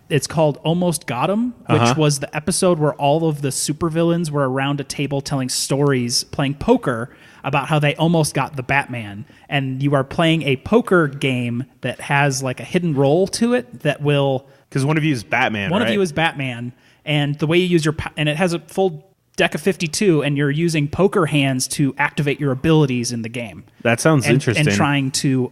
It's called Almost Got 'Em, which was the episode where all of the supervillains were around a table telling stories, playing poker about how they almost got the Batman. And you are playing a poker game that has like a hidden role to it that will... because one of you is Batman. One right? of you is Batman, and the way you use and it has a full deck of 52, and you're using poker hands to activate your abilities in the game. That sounds interesting. And trying to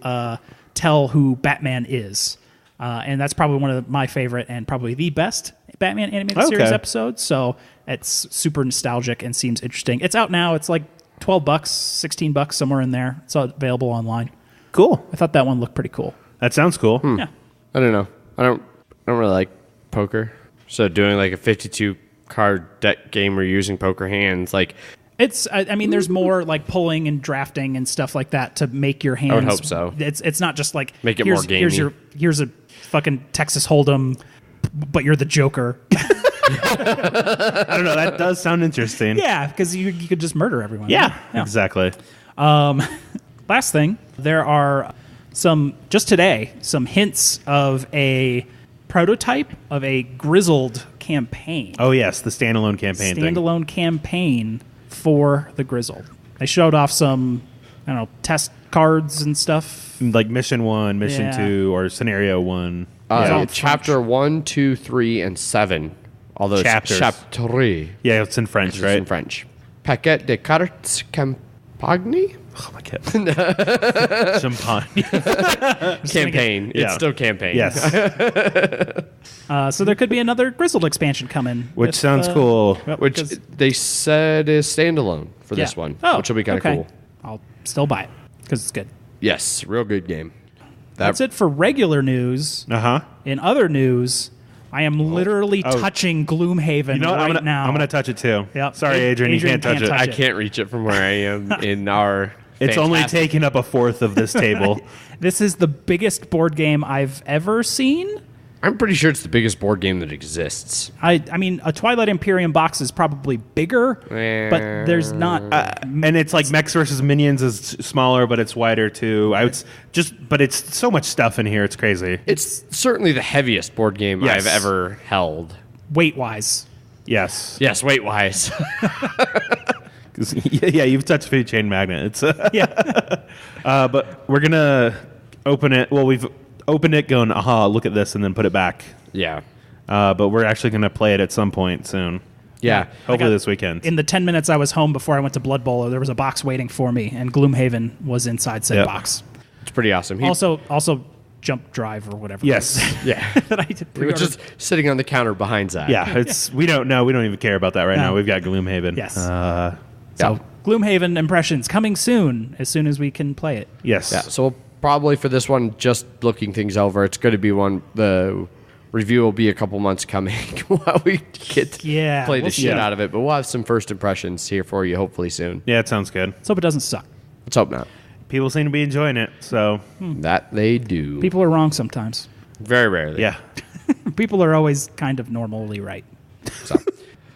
tell who Batman is. And that's probably one of my favorite and probably the best Batman animated series episodes. So it's super nostalgic and seems interesting. It's out now. It's like $12, $16, somewhere in there. It's available online. Cool. I thought that one looked pretty cool. That sounds cool. Yeah. I don't know. I don't really like poker. So doing like a 52 card deck game where you're using poker hands, like It's. I mean, there's more like pulling and drafting and stuff like that to make your hands. I would hope so. It's not just like Make it more gamey. Here's a fucking Texas Hold'em but you're the Joker. I don't know. That does sound interesting. Yeah, because you could just murder everyone. Yeah, exactly. Last thing, there are just today, some hints of a prototype of a Grizzled campaign. Oh, yes, the standalone campaign Campaign for the Grizzled. They showed off some, I don't know, test cards and stuff. Like Mission 1, Mission Yeah. 2, or Scenario 1. Chapter 1, 2, 3, and 7. All those Chapters. Chapter. Yeah, it's in French, It's right? in French. Paquet de cartes campagne? Oh, my God. Champagne. Campaign. Yeah. It's still campaign. Yes. So there could be another Grizzled expansion coming. Which sounds cool. Yep, Which 'cause- they said is standalone for this yeah. one, Oh, which will be kind of okay. cool. I'll still buy it because it's good. Yes, real good game. That's it for regular news. Uh-huh. In other news, I am literally Oh. touching Gloomhaven You know what? right now. I'm gonna touch it, too. Yep. Sorry, Adrian, you can't touch it. I can't reach it from where I am in our. It's only fantastic- taking up a fourth of this table. This is the biggest board game I've ever seen. I'm pretty sure it's the biggest board game that exists. I mean, a Twilight Imperium box is probably bigger, but there's not. And it's like Mechs versus Minions is smaller, but it's wider, too. But it's so much stuff in here. It's crazy. It's certainly the heaviest board game Yes. I've ever held. weight-wise. Yes. Yes, weight wise. 'Cause, yeah, you've touched Food Chain Magnate. It's Yeah. but we're gonna open it. Well, we've opened it, going, aha, look at this, and then put it back. Yeah. But we're actually gonna play it at some point soon. Yeah. Hopefully this weekend. In the 10 minutes I was home before I went to Blood Bowl, there was a box waiting for me, and Gloomhaven was inside said Yep. box. It's pretty awesome. Also, Jump Drive or whatever. Yes. Yeah. that I did It was pre-order. just sitting on the counter behind Zach. Yeah. It's we don't know. We don't even care about that right No. now. We've got Gloomhaven. Yes. Uh, So Gloomhaven impressions coming soon, as soon as we can play it. yes. Yeah. So we'll probably for this one, just looking things over, it's going to be one. The review will be a couple months coming while we get to play the we'll shit see. out of it. But we'll have some first impressions here for you, hopefully soon. Yeah, it sounds good. Let's hope it doesn't suck. Let's hope not. People seem to be enjoying it. So That they do. People are wrong sometimes. Very rarely. yeah. People are always kind of normally right. So.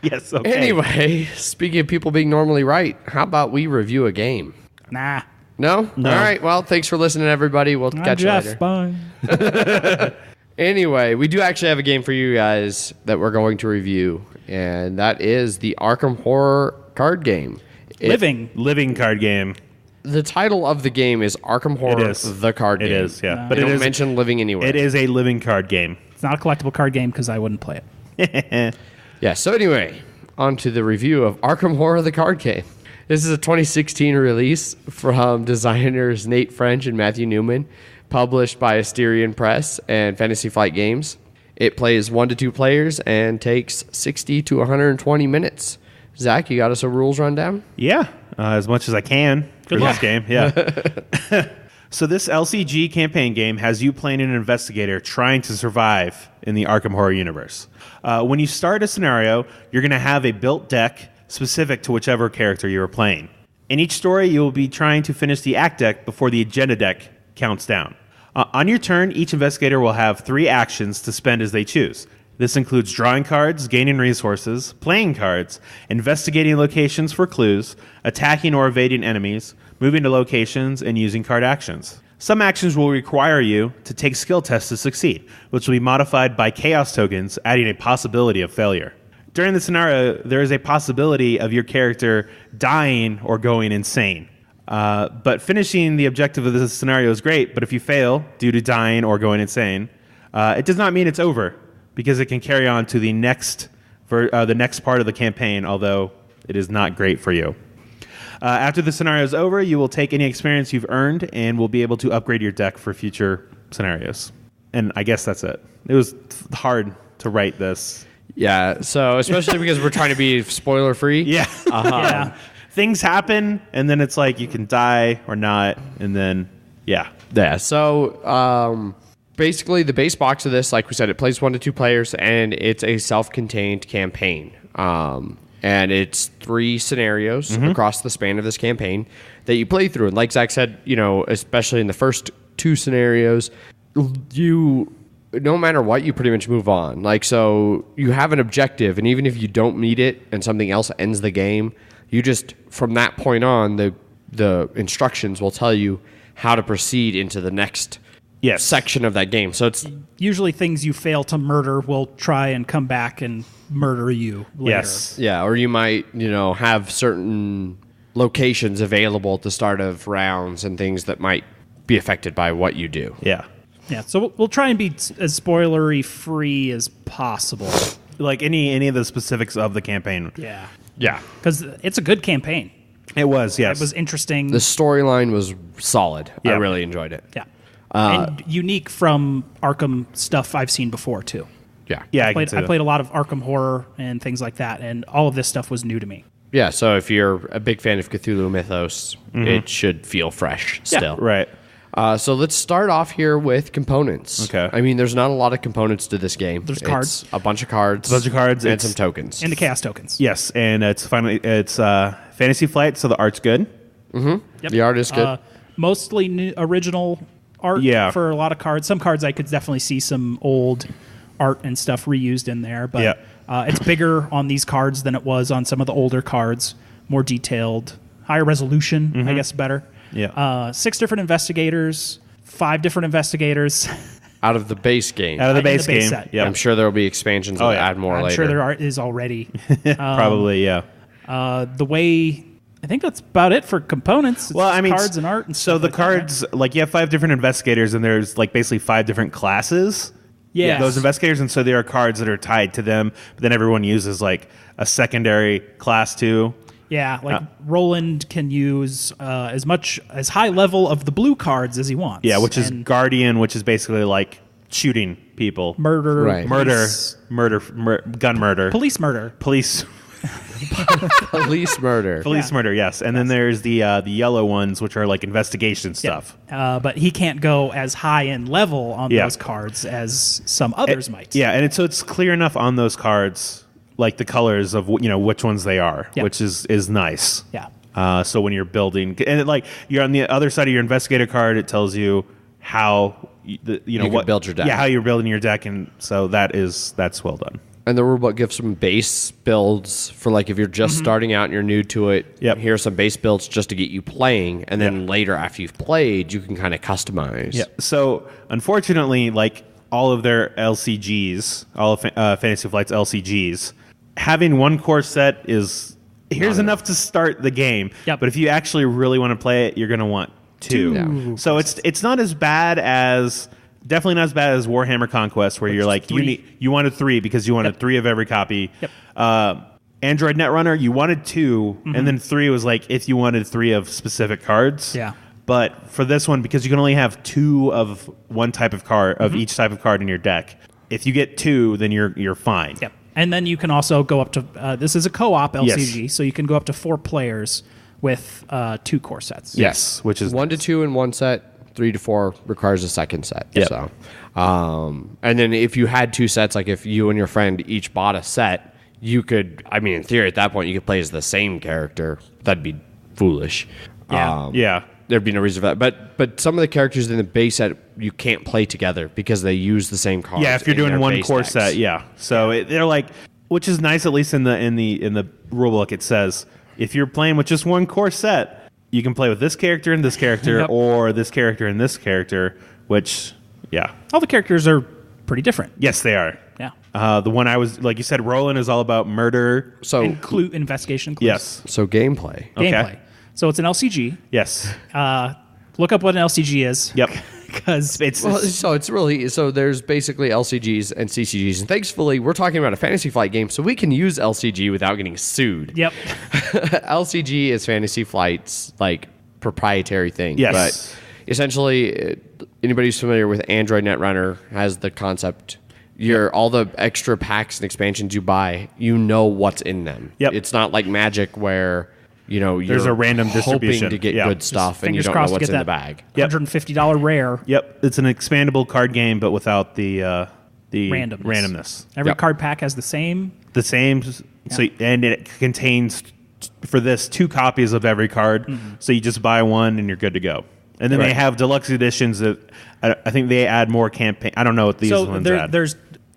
Yes. Okay. Anyway, speaking of people being normally right, how about we review a game? Nah. No? All right. Well, thanks for listening, everybody. We'll I'm catch Jeff. you later. Bye. Anyway, we do actually have a game for you guys that we're going to review, and that is the Arkham Horror card game. Living card game. The title of the game is Arkham Horror, It is. the card It game. is, yeah. But But it it don't is mention living anywhere. It is a living card game. It's not a collectible card game because I wouldn't play it. Yeah, so anyway, on to the review of Arkham Horror, the card game. This is a 2016 release from designers Nate French and Matthew Newman, published by Asterion Press and Fantasy Flight Games. It plays 1 to 2 players and takes 60 to 120 minutes. Zach, you got us a rules rundown? Yeah, as much as I can for luck. this game. Yeah. So this LCG campaign game has you playing an investigator trying to survive in the Arkham Horror universe. When you start a scenario, you're going to have a built deck specific to whichever character you are playing. In each story, you will be trying to finish the act deck before the agenda deck counts down. On your turn, each investigator will have 3 actions to spend as they choose. This includes drawing cards, gaining resources, playing cards, investigating locations for clues, attacking or evading enemies, moving to locations, and using card actions. Some actions will require you to take skill tests to succeed, which will be modified by chaos tokens, adding a possibility of failure. During the scenario, there is a possibility of your character dying or going insane. But finishing the objective of this scenario is great, but if you fail due to dying or going insane, it does not mean it's over, because it can carry on to the next part of the campaign, although it is not great for you. After the scenario is over, you will take any experience you've earned and will be able to upgrade your deck for future scenarios. And I guess that's it. It was hard to write this. Yeah, so especially because we're trying to be spoiler free. Yeah. Yeah. Things happen, and then it's like you can die or not, and then, yeah. Yeah, so basically the base box of this, like we said, it plays 1 to 2 players, and it's a self-contained campaign. And it's 3 scenarios across the span of this campaign that you play through. And like Zach said, you know, especially in the first 2 scenarios, you no matter what, you pretty much move on. Like, so you have an objective, and even if you don't meet it and something else ends the game, you just, from that point on, the instructions will tell you how to proceed into the next section of that game. So it's usually things you fail to murder will try and come back and murder you later. Yes. Yeah, or you might, have certain locations available at the start of rounds and things that might be affected by what you do. Yeah. Yeah, so we'll try and be as spoilery free as possible. Like any of the specifics of the campaign. Yeah. Yeah. Because it's a good campaign. It was, yes. It was interesting. The storyline was solid. Yeah. I really enjoyed it. Yeah. And unique from Arkham stuff I've seen before, too. Yeah. Yeah, I played a lot of Arkham Horror and things like that, and all of this stuff was new to me. Yeah, so if you're a big fan of Cthulhu Mythos, it should feel fresh still. Right. So let's start off here with components. Okay. I mean, there's not a lot of components to this game. There's cards. It's a bunch of cards. And some tokens. And the chaos tokens. Yes, and it's Fantasy Flight, so the art's good. Yep. The art is good. Mostly new, original art for a lot of cards. Some cards I could definitely see some old art and stuff reused in there, but it's bigger on these cards than it was on some of the older cards. More detailed, higher resolution, I guess better. Yeah. 6 different investigators, 5 different investigators. Out of the base game. Out of the base base game. set. Yeah. I'm sure there will be expansions that add more I'm later. sure there is already. Probably, yeah. The way... I think that's about it for components. It's cards and art and so stuff the like cards, that. like you have 5 different investigators, and there's like basically 5 different classes. Yes. Those investigators, and so there are cards that are tied to them. But then everyone uses like a secondary class too. Yeah, like Roland can use as high level of the blue cards as he wants. Yeah, which is Guardian, which is basically like shooting people, murder, Right. gun murder, police murder. police murder. Yes, and then there's the yellow ones, which are like investigation stuff. But he can't go as high in level on those cards as some others might. Yeah, and it's clear enough on those cards, like the colors of which ones they are, which is nice. Yeah. So when you're building, and you're on the other side of your investigator card, it tells you how you can build your deck. Yeah, how you're building your deck, and so that's well done. And the rulebook gives some base builds for like if you're just starting out and you're new to it. Yep. Here are some base builds just to get you playing, and then later after you've played, you can kind of customize. Yeah. So unfortunately, like all of their LCGs, all of Fantasy Flight's LCGs, having one core set is enough to start the game. Yep. But if you actually really want to play it, you're going to want 2. Yeah. So it's not as bad as. Definitely not as bad as Warhammer Conquest, where you're like you wanted 3 because you wanted 3 of every copy. Yep. Android Netrunner, you wanted 2, and then 3 was like if you wanted 3 of specific cards. Yeah. But for this one, because you can only have 2 of one type of card of each type of card in your deck, if you get 2, then you're fine. Yep. And then you can also go up to this is a co-op LCG, so you can go up to 4 players with 2 core sets. Yes, which is 1 to 2 in one set. 3 to 4 requires a second set. Yep. So, and then if you had 2 sets, like if you and your friend each bought a set, you could. I mean, in theory, at that point, you could play as the same character. That'd be foolish. Yeah. There'd be no reason for that. But some of the characters in the base set you can't play together because they use the same cards. Yeah, if you're in doing their one base core decks. set, yeah. So they're like, which is nice, at least in the rulebook. It says if you're playing with just one core set, you can play with this character and this character, or this character and this character. Which, All the characters are pretty different. yes, they are. Yeah. The one I was like you said, Roland is all about murder. So And investigation clues. Yes, So gameplay. Gameplay. So it's an LCG. yes, Look up what an LCG is. yep. Because It's Well, so there's basically LCGs and CCGs, and thankfully we're talking about a Fantasy Flight game, so we can use LCG without getting sued. Yep. LCG is Fantasy Flight's like proprietary thing. Yes. But essentially, anybody who's familiar with Android Netrunner has the concept. All the extra packs and expansions you buy, you know what's in them. Yep. It's not like Magic where you're There's a random hoping distribution. to get Yeah. good stuff and you Fingers don't know crossed to what's get in the that bag. Yep. $150 rare. Yep, it's an expandable card game, but without the Randomness. Every Yep. card pack has the same. The same. So and it contains for this 2 copies of every card. So you just buy one and you're good to go. And then they have deluxe editions that I think they add more campaign. I don't know what these ones add.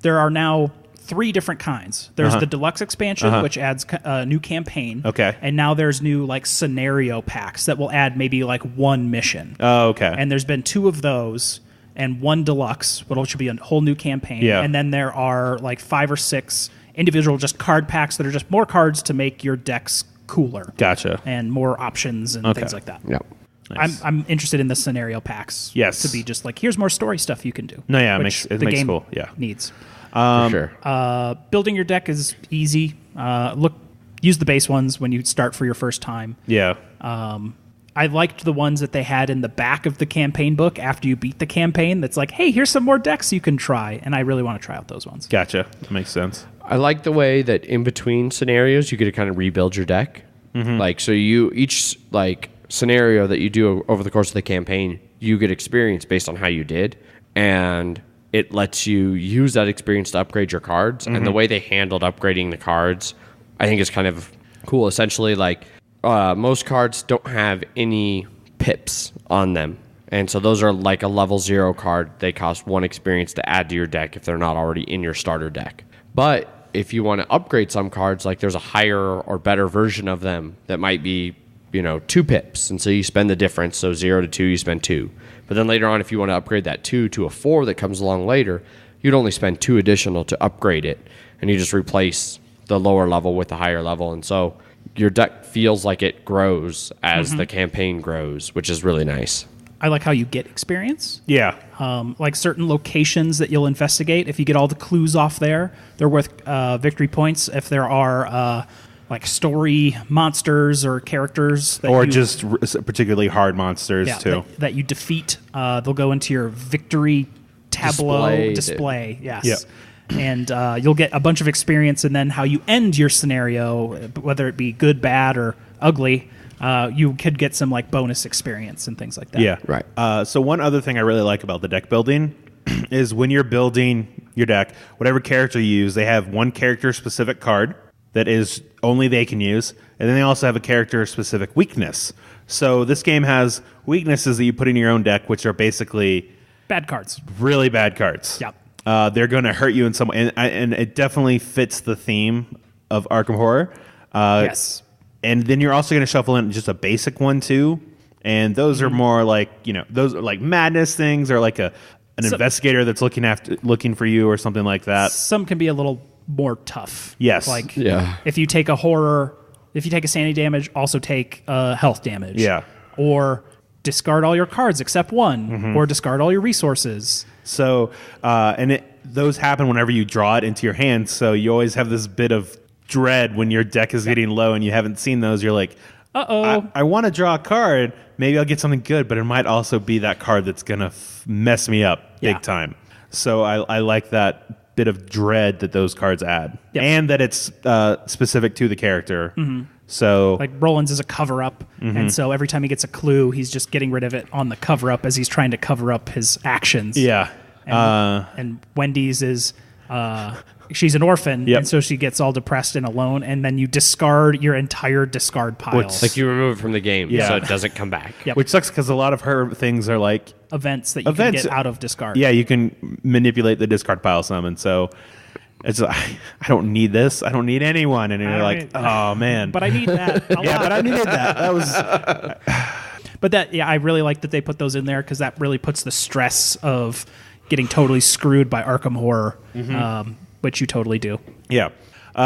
There are now 3 different kinds. There's the deluxe expansion, which adds a new campaign. Okay. And now there's new like scenario packs that will add maybe like 1 mission. Oh, okay. And there's been 2 of those and 1 deluxe, which should be a whole new campaign. Yeah. And then there are like 5 or 6 individual just card packs that are just more cards to make your decks cooler. Gotcha. And more options and things like that. Yep. Nice. I'm interested in the scenario packs. Yes. To be just like, here's more story stuff you can do. No, yeah, it which makes the game cool. Yeah. needs. For sure. Building your deck is easy. Use the base ones when you start for your first time. Yeah. I liked the ones that they had in the back of the campaign book after you beat the campaign. That's like, hey, here's some more decks you can try, and I really want to try out those ones. Gotcha. That makes sense. I like the way that in between scenarios you get to kind of rebuild your deck. Like, so each like scenario that you do over the course of the campaign, you get experience based on how you did, and it lets you use that experience to upgrade your cards. And the way they handled upgrading the cards, I think is kind of cool. Essentially, like most cards don't have any pips on them. And so those are like a level 0 card. They cost 1 experience to add to your deck if they're not already in your starter deck. But if you want to upgrade some cards, like there's a higher or better version of them that might be, 2 pips. And so you spend the difference. So 0 to 2, you spend 2. But then later on, if you want to upgrade that 2 to a 4 that comes along later, you'd only spend 2 additional to upgrade it. And you just replace the lower level with the higher level. And so your deck feels like it grows as the campaign grows, which is really nice. I like how you get experience. Yeah. Like certain locations that you'll investigate. If you get all the clues off there, they're worth victory points. If there are like story monsters or characters. Or just particularly hard monsters, too. That you defeat, they'll go into your victory tableau display. Yes. Yep. And you'll get a bunch of experience, and then how you end your scenario, whether it be good, bad, or ugly, you could get some like bonus experience and things like that. Yeah. Right. So one other thing I really like about the deck building is when you're building your deck, whatever character you use, they have one character-specific card that is only they can use, and then they also have a character-specific weakness. So this game has weaknesses that you put in your own deck, which are basically Bad cards. really bad cards. Yep. They're going to hurt you in some way, and it definitely fits the theme of Arkham Horror. Yes. And then you're also going to shuffle in just a basic one too, and those are more like those are like madness things, or like an investigator that's looking for you or something like that. Some can be a little more tough. Yes. Like Yeah. if you take a horror, if you take a sanity damage, also take health damage. Yeah. Or discard all your cards except one, or discard all your resources. So those happen whenever you draw it into your hand. So you always have this bit of dread when your deck is getting low and you haven't seen those. You're like, Uh-oh. I want to draw a card. Maybe I'll get something good, but it might also be that card that's going to mess me up big time. So I like that bit of dread that those cards add. Yep. And that it's specific to the character. So Like Roland's is a cover-up, and so every time he gets a clue, he's just getting rid of it on the cover-up as he's trying to cover up his actions. yeah. And Wendy's is she's an orphan, Yep. and so she gets all depressed and alone, and then you discard your entire discard pile. Like you remove it from the game Yeah. so it doesn't come back. Yep. Which sucks because a lot of her things are like, events that you can get out of discard. yeah, you can manipulate the discard pile some, and so it's I don't need this. I don't need anyone, and you're like, oh man, But I need that. yeah, but I needed that. That was But I really like that they put those in there because that really puts the stress of getting totally screwed by Arkham Horror, which you totally do. yeah.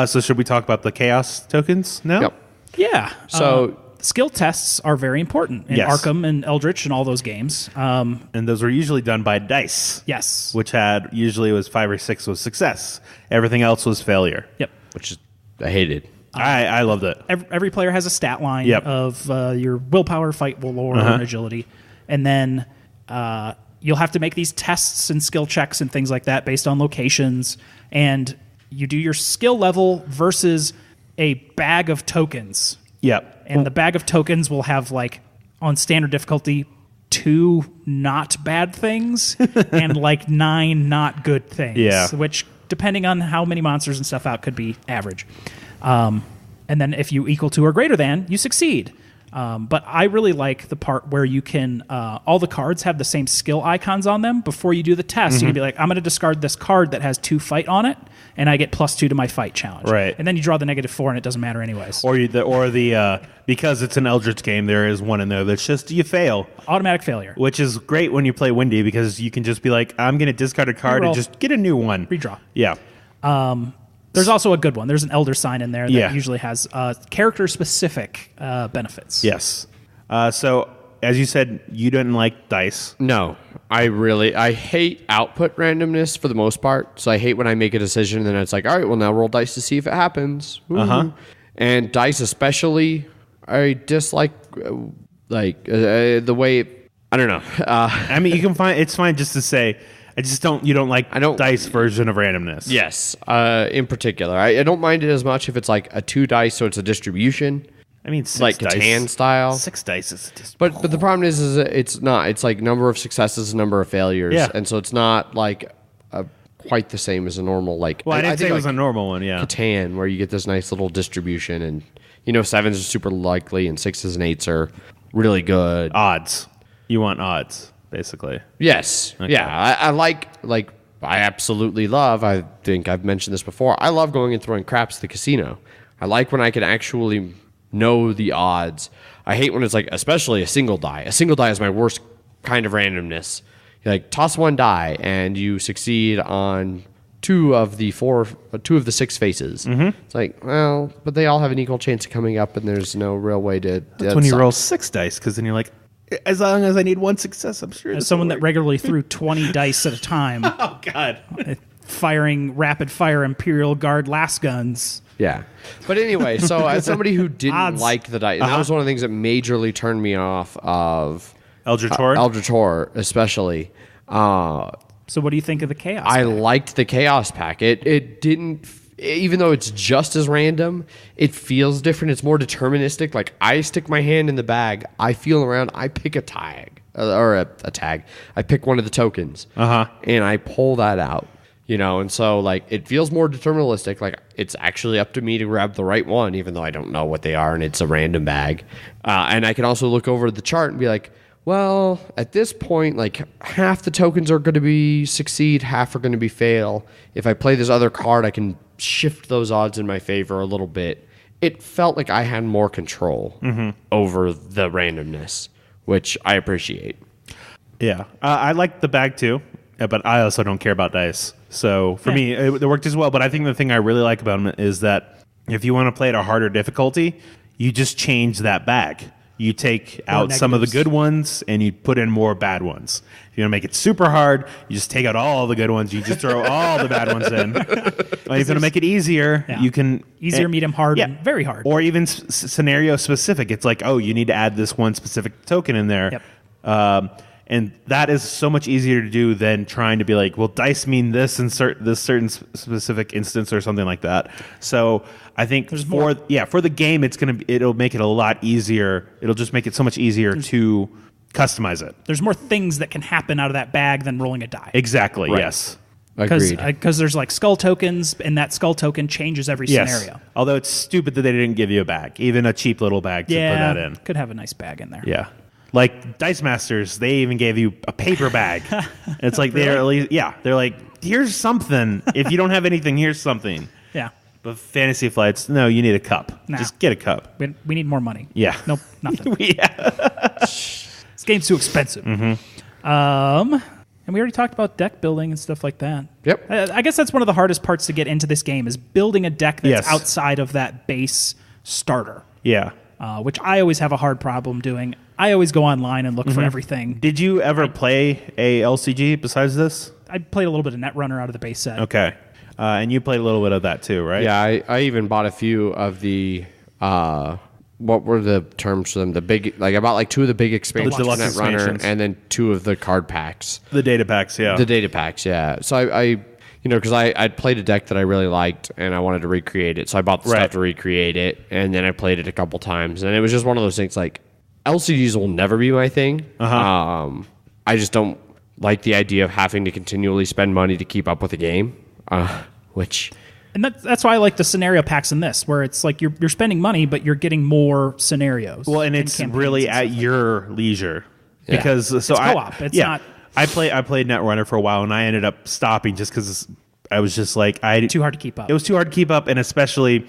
So should we talk about the chaos tokens now? Yep. Yeah. So- skill tests are very important in Yes. Arkham and Eldritch and all those games. And those were usually done by dice. Yes. Which had usually was 5 or 6 was success. Everything else was failure. Yep. Which is I hated. I loved it. Every player has a stat line Yep. of your willpower, fight, lore, and agility. And then you'll have to make these tests and skill checks and things like that based on locations. And you do your skill level versus a bag of tokens. Yep. And the bag of tokens will have, like, on standard difficulty, 2 not bad things and, like, 9 not good things. Yeah. Which, depending on how many monsters and stuff out, could be average. And then if you equal to or greater than, you succeed. But I really like the part where you can, all the cards have the same skill icons on them. Before you do the test, you can be like, I'm going to discard this card that has 2 fight on it, and I get +2 to my fight challenge. Right. And then you draw the -4, and it doesn't matter anyways. Or because it's an Eldritch game, there is one in there that's just you fail. Automatic failure. Which is great when you play Windy because you can just be like, I'm going to discard a card and Reroll. just get a new one. Redraw. Yeah. There's also a good one. There's an Elder Sign in there that Yeah. usually has character-specific benefits. Yes. So, as you said, you didn't like dice. No, I hate output randomness for the most part. So I hate when I make a decision and then it's like, all right, well now roll dice to see if it happens. Woo. And dice especially, I dislike the way I don't know. I mean, you can find it's fine just to say. You don't like dice version of randomness. Yes, in particular, I don't mind it as much if it's like a 2 dice, so it's a distribution. I mean, 6 like dice. Catan style. 6 dice is just. But the problem is that it's not. It's like number of successes, number of failures, Yeah. and so it's not like quite the same as a normal like. Well, I didn't say think it was like a normal one. Yeah. Catan, where you get this nice little distribution, and 7s are super likely, and 6s and 8s are really good. Odds. You want odds, basically. Yes. Okay. Yeah. I like I absolutely love. I think I've mentioned this before. I love going and throwing craps at the casino. I like when I can actually know the odds. I hate when it's like, especially a single die. A single die is my worst kind of randomness. You like toss 1 die and you succeed on 2 of the 6 faces. It's like, well, but they all have an equal chance of coming up, and there's no real way to. That's when you roll 6 dice, because then you're like, as long as I need 1 success, I'm sure. As someone that regularly threw 20 dice at a time, Oh God. firing rapid fire Imperial Guard last guns. Yeah. But anyway, so as somebody who didn't Odds. like the dice, and that was one of the things that majorly turned me off of Eldritch Horror. Eldritch Horror, especially. So what do you think of the Chaos? I pack? liked the Chaos pack. It didn't, even though it's just as random, it feels different. It's more deterministic. Like, I stick my hand in the bag, I feel around, I pick a tag, or a tag. I pick one of the tokens, and I pull that out. And so, like, it feels more deterministic. Like, it's actually up to me to grab the right one, even though I don't know what they are, and it's a random bag. And I can also look over the chart and be like, well, at this point, like, half the tokens are going to be succeed, half are going to be fail. If I play this other card, I can shift those odds in my favor a little bit. It felt like I had more control over the randomness, which I appreciate. Yeah. I like the bag too, but I also don't care about dice. So for me, it worked as well. But I think the thing I really like about them is that if you want to play at a harder difficulty, you just change that bag. You take out some of the good ones and you put in more bad ones. If you want to make it super hard, you just take out all the good ones. You just throw all the bad ones in. If you want to make it easier, you can... Easier, medium, hard, and very hard. Or even scenario specific. It's like, you need to add this one specific token in there. Yep. And that is so much easier to do than trying to be like, well, dice mean this in this certain specific instance or something like that. So I think for the game, it'll make it a lot easier. It'll just make it so much easier to customize it. There's more things that can happen out of that bag than rolling a die. Exactly. Right. Yes. Agreed. Because there's like skull tokens, and that skull token changes every scenario. Although it's stupid that they didn't give you a bag, even a cheap little bag to put that in. Could have a nice bag in there. Yeah. Like Dice Masters, they even gave you a paper bag. It's like they're like, here's something. If you don't have anything, here's something. Yeah. But Fantasy Flights, no, you need a cup. Nah. Just get a cup. We need more money. Yeah. Nope, nothing. Yeah. This game's too expensive. And we already talked about deck building and stuff like that. Yep. I guess that's one of the hardest parts to get into this game is building a deck that's Yes. outside of that base starter. Yeah. Which I always have a hard problem doing. I always go online and look for everything. Did you ever play a LCG besides this? I played a little bit of Netrunner out of the base set. Okay. And you played a little bit of that too, right? Yeah, I even bought a few of the what were the terms for them? The big, like I bought like 2 of the big expansions, deluxe Netrunner, expansions. and then 2 of the card packs. The data packs, yeah. The data packs, yeah. So I because I'd played a deck that I really liked and I wanted to recreate it. So I bought the stuff to recreate it, and then I played it a couple times, and it was just one of those things like LCGs will never be my thing. I just don't like the idea of having to continually spend money to keep up with the game, which And that's why I like the scenario packs in this, where it's like you're spending money, but you're getting more scenarios. Well, and it's really at your leisure. Because it's co-op. It's not. I played Netrunner for a while, and I ended up stopping just because I was just like too hard to keep up. It was too hard to keep up, and especially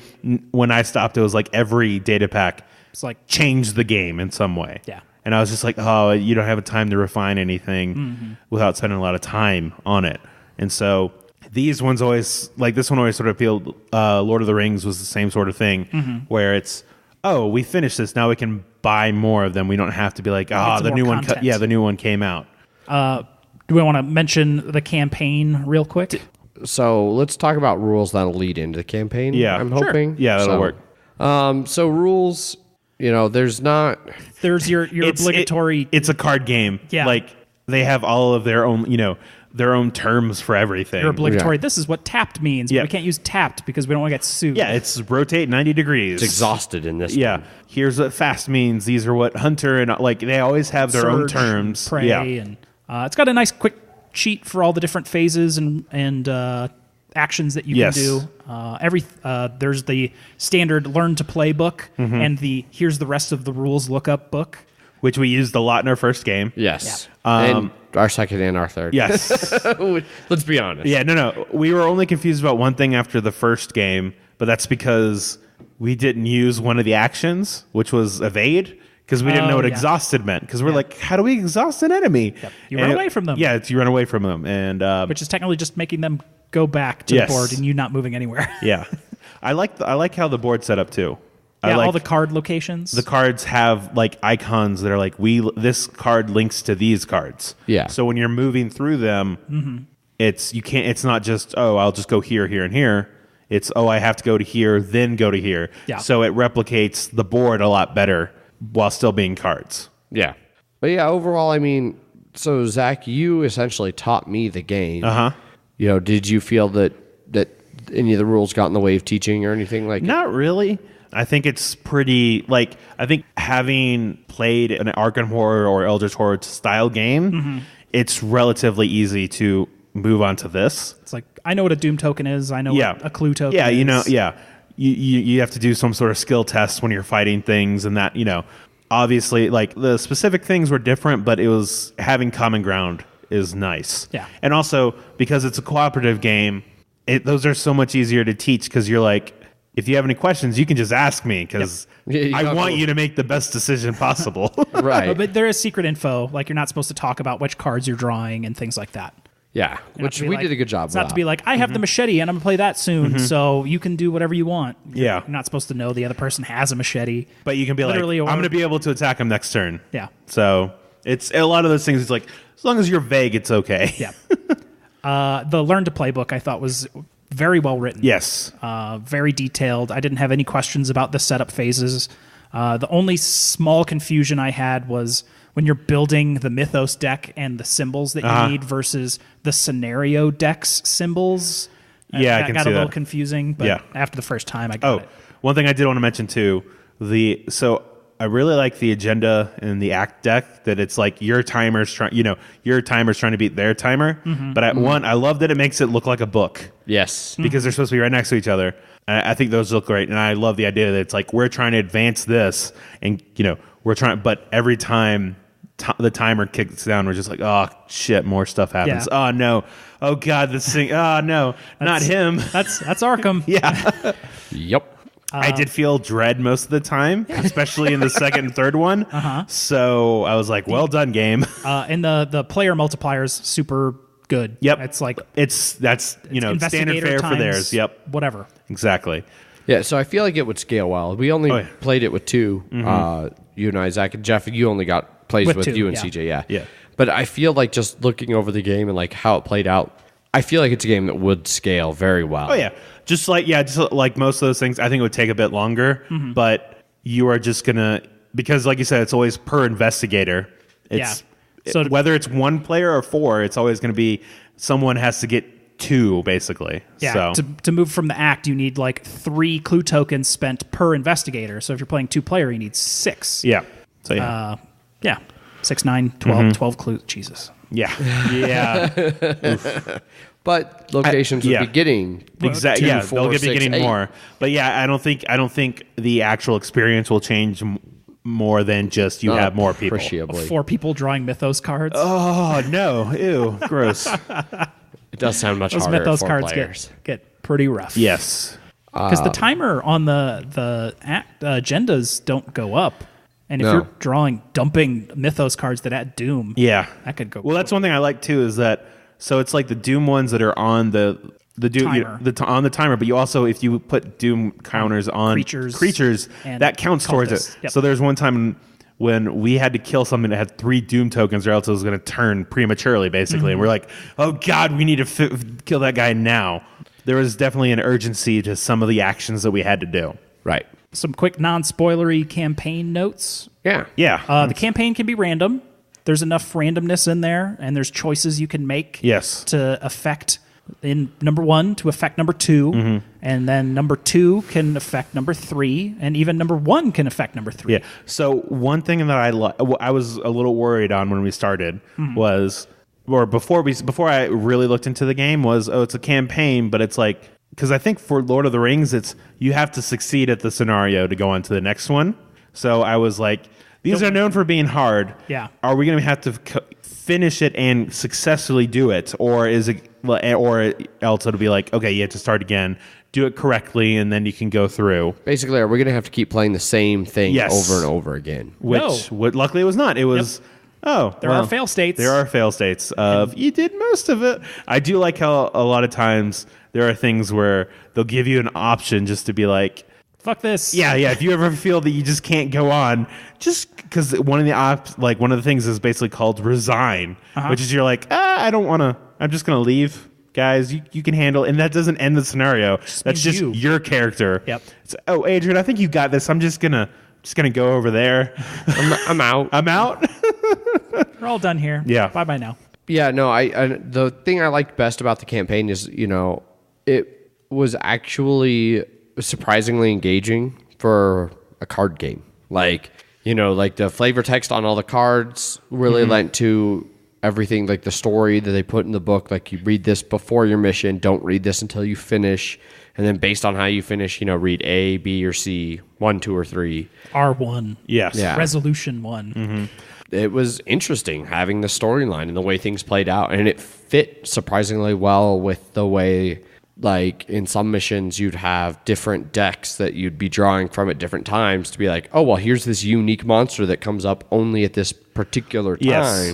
when I stopped, it was like every data pack it's like changed the game in some way. Yeah. And I was just like, oh, you don't have time to refine anything without spending a lot of time on it. And so these ones always, like this one always sort of appealed. Lord of the Rings was the same sort of thing, where it's, oh, we finished this, now we can buy more of them. We don't have to be like, the new one, the new one came out. Do we want to mention the campaign real quick? So let's talk about rules that'll lead into the campaign. Yeah, I'm hoping. Yeah, that'll work. So rules, there's your obligatory. It's a card game. Yeah. Like they have all of their own, their own terms for everything. Your obligatory. Yeah. This is what tapped means. Yeah. But we can't use tapped because we don't want to get sued. Yeah, it's rotate 90 degrees. It's exhausted in this. Yeah. one. Here's what fast means. These are what hunter and like they always have their own Surge, terms. Prey, yeah. And it's got a nice quick sheet for all the different phases and actions that you can do. There's the standard learn to play book and the here's the rest of the rules lookup book, which we used a lot in our first game. Yes. And our second and our third. Yes. Let's be honest. Yeah, no. We were only confused about one thing after the first game, but that's because we didn't use one of the actions, which was evade, because we didn't know what exhausted meant. Because we're like, how do we exhaust an enemy? Yep. You run away from them. Yeah, you run away from them. And which is technically just making them go back to the board and you not moving anywhere. Yeah. I like how the board's set up too. Yeah, all the card locations. The cards have like icons that are like this card links to these cards. Yeah. So when you're moving through them, it's not just I'll just go here, here, and here. It's I have to go to here, then go to here. Yeah. So it replicates the board a lot better while still being cards. Yeah. But yeah, overall, I mean, so Zach, you essentially taught me the game. Did you feel that any of the rules got in the way of teaching or anything like? Not really. I think it's pretty, I think having played an Arkham Horror or Eldritch Horror style game, it's relatively easy to move on to this. It's like, I know what a Doom token is. I know what a Clue token is. You have to do some sort of skill test when you're fighting things and that, obviously, like, the specific things were different, but it was having common ground is nice. Yeah. And also, because it's a cooperative game, those are so much easier to teach because you're like, if you have any questions, you can just ask me because I want you to make the best decision possible. Right. But there is secret info. Like, you're not supposed to talk about which cards you're drawing and things like that. Yeah, which we did a good job It's not to be like, I have the machete and I'm going to play that soon, so you can do whatever you want. Yeah. You're not supposed to know the other person has a machete. But you can be Literally, like, I'm going to be able to attack him next turn. Yeah. So it's a lot of those things. It's like, as long as you're vague, it's okay. Yeah. The Learn to Play book I thought was very well written. Yes. Very detailed. I didn't have any questions about the setup phases. The only small confusion I had was when you're building the Mythos deck and the symbols that you need versus the scenario deck's symbols. Yeah, I that can got see a little that. confusing, but after the first time I got it. One thing I did want to mention too, so I really like the agenda in the act deck that it's like your timer's trying to beat their timer. But I love that it makes it look like a book. Yes. Because they're supposed to be right next to each other. And I think those look great. And I love the idea that it's like we're trying to advance this and we're trying, but every time the timer kicks down, we're just like, oh shit, more stuff happens. Yeah. Oh no. Oh god, this thing. Oh no, not him. That's Arkham. Yeah. Yep. I did feel dread most of the time, especially in the second and third one. So I was like, well done, game. And the player multiplier is super good. Yep. It's like that's standard fare for theirs. Yep. Whatever. Exactly. Yeah, so I feel like it would scale well. We only played it with two. You and I, Zach, and Jeff. You only got plays with two, you and yeah. CJ. Yeah. But I feel like just looking over the game and like how it played out, I feel like it's a game that would scale very well. Oh yeah, just like most of those things, I think it would take a bit longer. But you are just gonna, because like you said, it's always per investigator. It's So whether it's one player or four, it's always going to be someone has to get two basically. Yeah. So. To move from the act, you need like 3 clue tokens spent per investigator. So if you're playing 2-player, you need 6. Yeah. So yeah. 6, 9, 12, 12 clues. Jesus. Yeah. Yeah. But locations would yeah. be getting Exactly. 2, Yeah, 4, they'll be 6, getting 8. more. But yeah, I don't think the actual experience will change more than just you have more people. Appreciably. 4 people drawing Mythos cards. Oh no! Ew, gross. It does sound much Those harder Mythos for cards players. get pretty rough. Yes. Because the timer on the agendas don't go up. And if No. you're dumping Mythos cards that add Doom, Yeah. that could go. Well, that's one thing I like too is that so it's like the Doom ones that are on the Doom Timer. on the timer, but you also if you put Doom counters on creatures and that counts towards cultists. it. Yep. So there's one time when we had to kill something that had 3 Doom tokens, or else it was going to turn prematurely, basically. And we're like, oh god, we need to kill that guy now. There was definitely an urgency to some of the actions that we had to do. Right. Some quick non-spoilery campaign notes. Yeah. Yeah. The campaign can be random. There's enough randomness in there, and there's choices you can make Yes. to affect in number 1 to affect number 2, Mm-hmm. and then number 2 can affect number 3, and even number 1 can affect number 3. Yeah. So one thing that I was a little worried on when we started was, or before I really looked into the game was, it's a campaign, but it's like, because I think for Lord of the Rings, it's you have to succeed at the scenario to go on to the next one. So I was like, these are known for being hard. Yeah. Are we going to have to finish it and successfully do it, or is it, or else it'll be like, okay, you have to start again, do it correctly, and then you can go through. Basically, are we going to have to keep playing the same thing Yes. over and over again? Which luckily it was not. It was There are fail states. There are fail states of you did most of it. I do like how a lot of times there are things where they'll give you an option just to be like, Fuck this. yeah. If you ever feel that you just can't go on, just because one of the things is basically called resign, which is you're like, I don't want to. I'm just gonna leave, guys. You can handle, and that doesn't end the scenario. That's means just you. your character. Yep. It's, oh, Adrian, I think you got this. I'm just gonna go over there. I'm out. I'm out. We're all done here. Yeah. Bye now. Yeah, no, I the thing I liked best about the campaign is, it was actually surprisingly engaging for a card game. Like the flavor text on all the cards really lent to everything, like the story that they put in the book. Like, you read this before your mission, don't read this until you finish, and then based on how you finish, read A, B, or C, 1, 2, or 3. R1. Yes. Yeah. Resolution 1. It was interesting having the storyline and the way things played out, and it fit surprisingly well with the way, like, in some missions you'd have different decks that you'd be drawing from at different times to be like, oh, well, here's this unique monster that comes up only at this particular time Yes.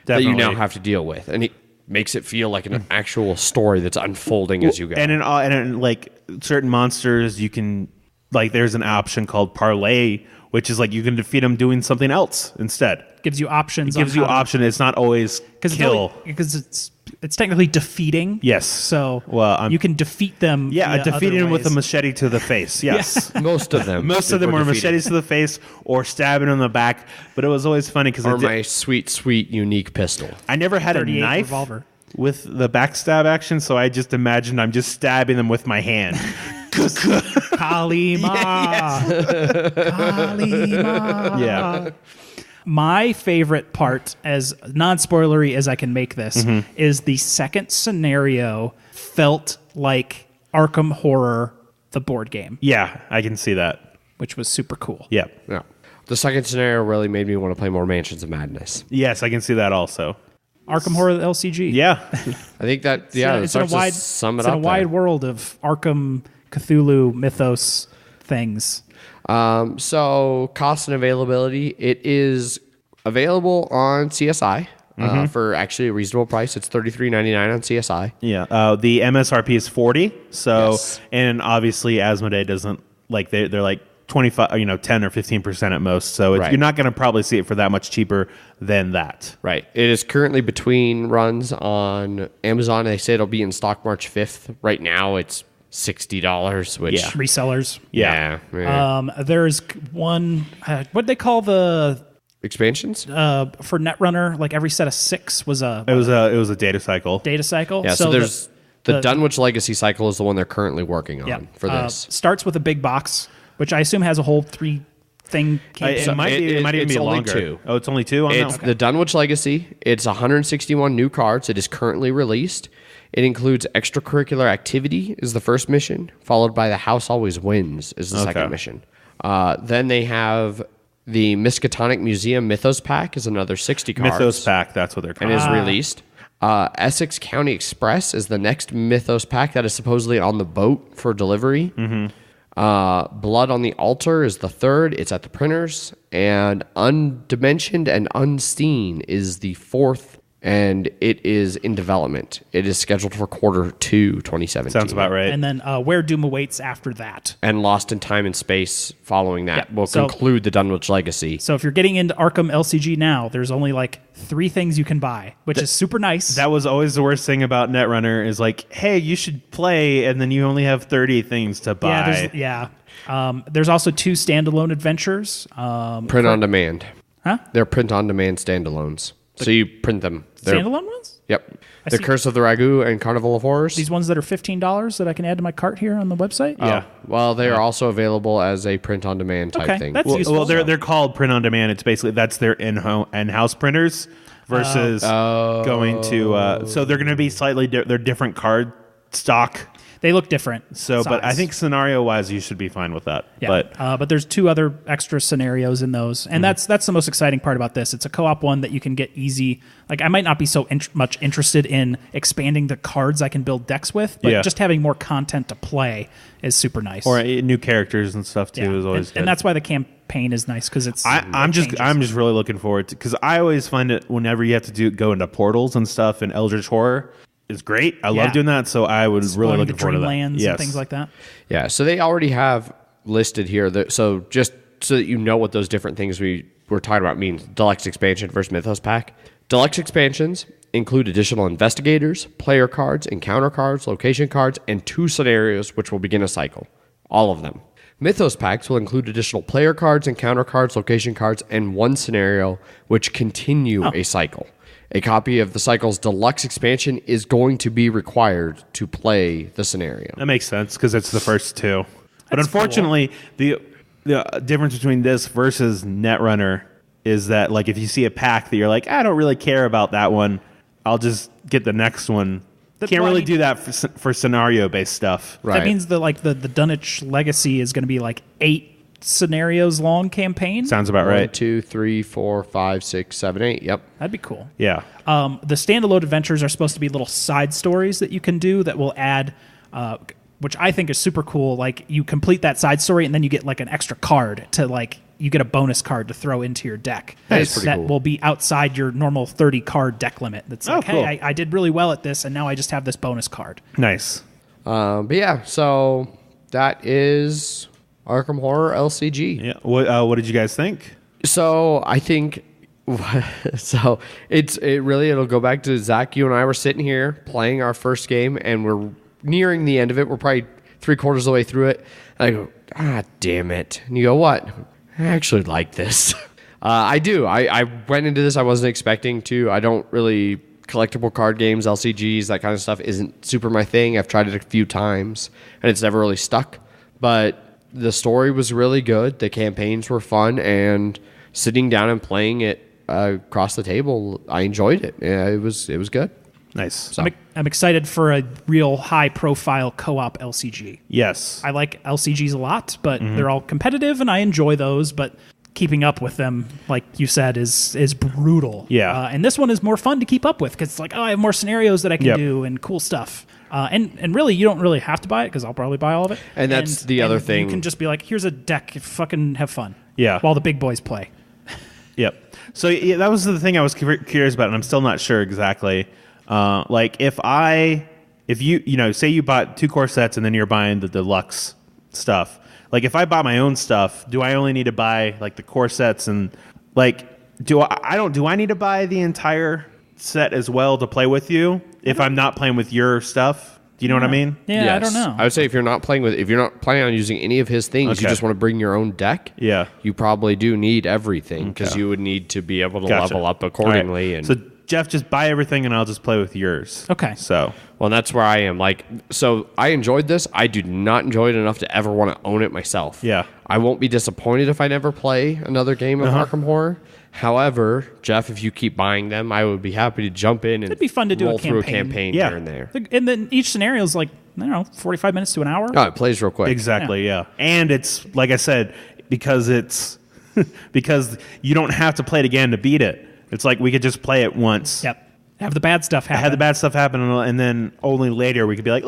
that you now Definitely. have to deal with, and it makes it feel like an actual story that's unfolding as you go. And in like certain monsters, you can, like, there's an option called parlay, which is like you can defeat them doing something else instead. Gives you options. Gives you option. It's not always kill. Because it's technically defeating. Yes. So Well, you can defeat them. Yeah, via defeating other them with a ways. machete to the face. Yes. Most of them. Most of them were machetes to the face or stabbing in the back. But it was always funny because Or my sweet, sweet, unique pistol. I never had a 38 knife revolver. with the backstab action, so I just imagined I'm just stabbing them with my hand. Kalima. Kalima. Yeah. My favorite part, as non-spoilery as I can make this, is the second scenario felt like Arkham Horror, the board game, Yeah, I can see that. which was super cool. Yeah. Yeah. The second scenario really made me want to play more Mansions of Madness. Yes, I can see that also. Arkham Horror LCG. Yeah. I think that, It's in a wide, sum it it's in up a wide there. world of Arkham, Cthulhu, mythos things. So cost and availability, it is available on CSI for actually a reasonable price. It's $33.99 on CSI. Yeah. The MSRP is 40. So, Yes. and obviously Asmodee doesn't like, they're like 25, 10 or 15% at most. So Right. you're not going to probably see it for that much cheaper than that. Right. It is currently between runs on Amazon. They say it'll be in stock March 5th. Right now it's $60, which Yeah. Resellers. yeah. There's one, what they call the, Expansions? for Netrunner, like every set of 6 was a It was a data cycle. data cycle. Yeah, so there's the Dunwich Legacy cycle is the one they're currently working on for this. Starts with a big box, which I assume has a whole 3 thing. It might even it's be only longer. 2. Oh, it's only 2 on It's that? the Dunwich Legacy. It's 161 new cards. It is currently released. It includes extracurricular activity is the first mission, followed by the house always wins is the second mission. Then they have the Miskatonic Museum Mythos Pack is another 60 cards. Mythos Pack, that's what they're called. And is released. Essex County Express is the next Mythos Pack that is supposedly on the boat for delivery. Blood on the Altar is the third. It's at the printers. And Undimensioned and Unseen is the fourth, and it is in development. It is scheduled for Q2 2017. Sounds about right. And then Where Doom Awaits after that. And Lost in Time and Space following that will conclude the Dunwich Legacy. So if you're getting into Arkham LCG now, there's only like 3 things you can buy, which is super nice. That was always the worst thing about Netrunner is like, hey, you should play, and then you only have 30 things to buy. There's also 2 standalone adventures. Print on demand. Huh? They're print on demand standalones. So you print them. Standalone ones? Yep. The Curse of the Ragu and Carnival of Horrors. These ones that are $15 that I can add to my cart here on the website? Yeah. Well, they are also available as a print on demand type thing. That's useful. Well, they're called print on demand. It's basically that's their in-house printers versus going to. So they're going to be slightly. They're different card stock. They look different. So, but I think scenario-wise, you should be fine with that. Yeah. But there's 2 other extra scenarios in those, and that's the most exciting part about this. It's a co-op one that you can get easy. Like I might not be so much interested in expanding the cards I can build decks with, but just having more content to play is super nice. Or new characters and stuff too is always good. And that's why the campaign is nice because it's. I'm just really looking forward to because I always find it whenever you have to go into portals and stuff in Eldritch Horror. Is great. I love doing that, so I would really look forward to that. Dreamlands and things like that. Yeah, so they already have listed here. So just so that you know what those different things we were talking about mean, Deluxe Expansion versus Mythos Pack. Deluxe Expansions include additional investigators, player cards, encounter cards, location cards, and 2 scenarios which will begin a cycle. All of them. Mythos Packs will include additional player cards, encounter cards, location cards, and 1 scenario which continue a cycle. A copy of the cycle's deluxe expansion is going to be required to play the scenario. That makes sense because it's the first 2. But unfortunately, the difference between this versus Netrunner is that like if you see a pack that you're like, I don't really care about that one, I'll just get the next one. Can't really do that for scenario-based stuff. Right. That means the Dunwich Legacy is going to be like 8 scenarios long campaign. Sounds about right. 1, 2, 3, 4, 5, 6, 7, 8. Yep. That'd be cool. Yeah. The standalone adventures are supposed to be little side stories that you can do that will add, which I think is super cool. Like you complete that side story and then you get like an extra card to like, you get a bonus card to throw into your deck. That's pretty cool. That will be outside your normal 30 card deck limit. That's like, cool. hey, I did really well at this and now I just have this bonus card. Nice. But yeah, so that is Arkham Horror LCG. Yeah. What did you guys think? So I think so it'll go back to Zach. You and I were sitting here playing our first game, and we're nearing the end of it. We're probably 3/4 of the way through it. And I go, damn it! And you go, what? I actually like this. I do. I went into this. I wasn't expecting to. I don't really collectible card games, LCGs, that kind of stuff isn't super my thing. I've tried it a few times, and it's never really stuck. But the story was really good. The campaigns were fun, and sitting down and playing it across the table, I enjoyed it. Yeah, it was good. Nice. So. I'm excited for a real high-profile co-op LCG. Yes. I like LCGs a lot, but they're all competitive, and I enjoy those, but keeping up with them, like you said, is brutal. Yeah. And this one is more fun to keep up with, because it's like, I have more scenarios that I can do and cool stuff. And really, you don't really have to buy it, because I'll probably buy all of it. And that's the other thing. You can just be like, here's a deck, fucking have fun. Yeah. While the big boys play. Yep. So yeah, that was the thing I was curious about, and I'm still not sure exactly. Like if you say you bought 2 core sets and then you're buying the deluxe stuff. Like if I bought my own stuff, do I only need to buy like the core sets and like do I need to buy the entire set as well to play with you if I'm not playing with your stuff? Do you know what I mean? Yeah, Yes. I don't know. I would say if you're not planning on using any of his things, you just want to bring your own deck. Yeah. You probably do need everything because you would need to be able to level up accordingly. Right. And so Jeff, just buy everything and I'll just play with yours. Okay. So well, that's where I am. Like, so I enjoyed this. I do not enjoy it enough to ever want to own it myself. Yeah. I won't be disappointed if I never play another game of Arkham Horror. However, Jeff, if you keep buying them, I would be happy to jump in and It'd be fun to do a roll through a campaign. campaign here and there. And then each scenario is like, I don't know, 45 minutes to an hour. Oh, it plays real quick. Exactly, yeah. And it's, like I said, because because you don't have to play it again to beat it. It's like we could just play it once. Yep. Have the bad stuff happen. Have the bad stuff happen, and then only later we could be like,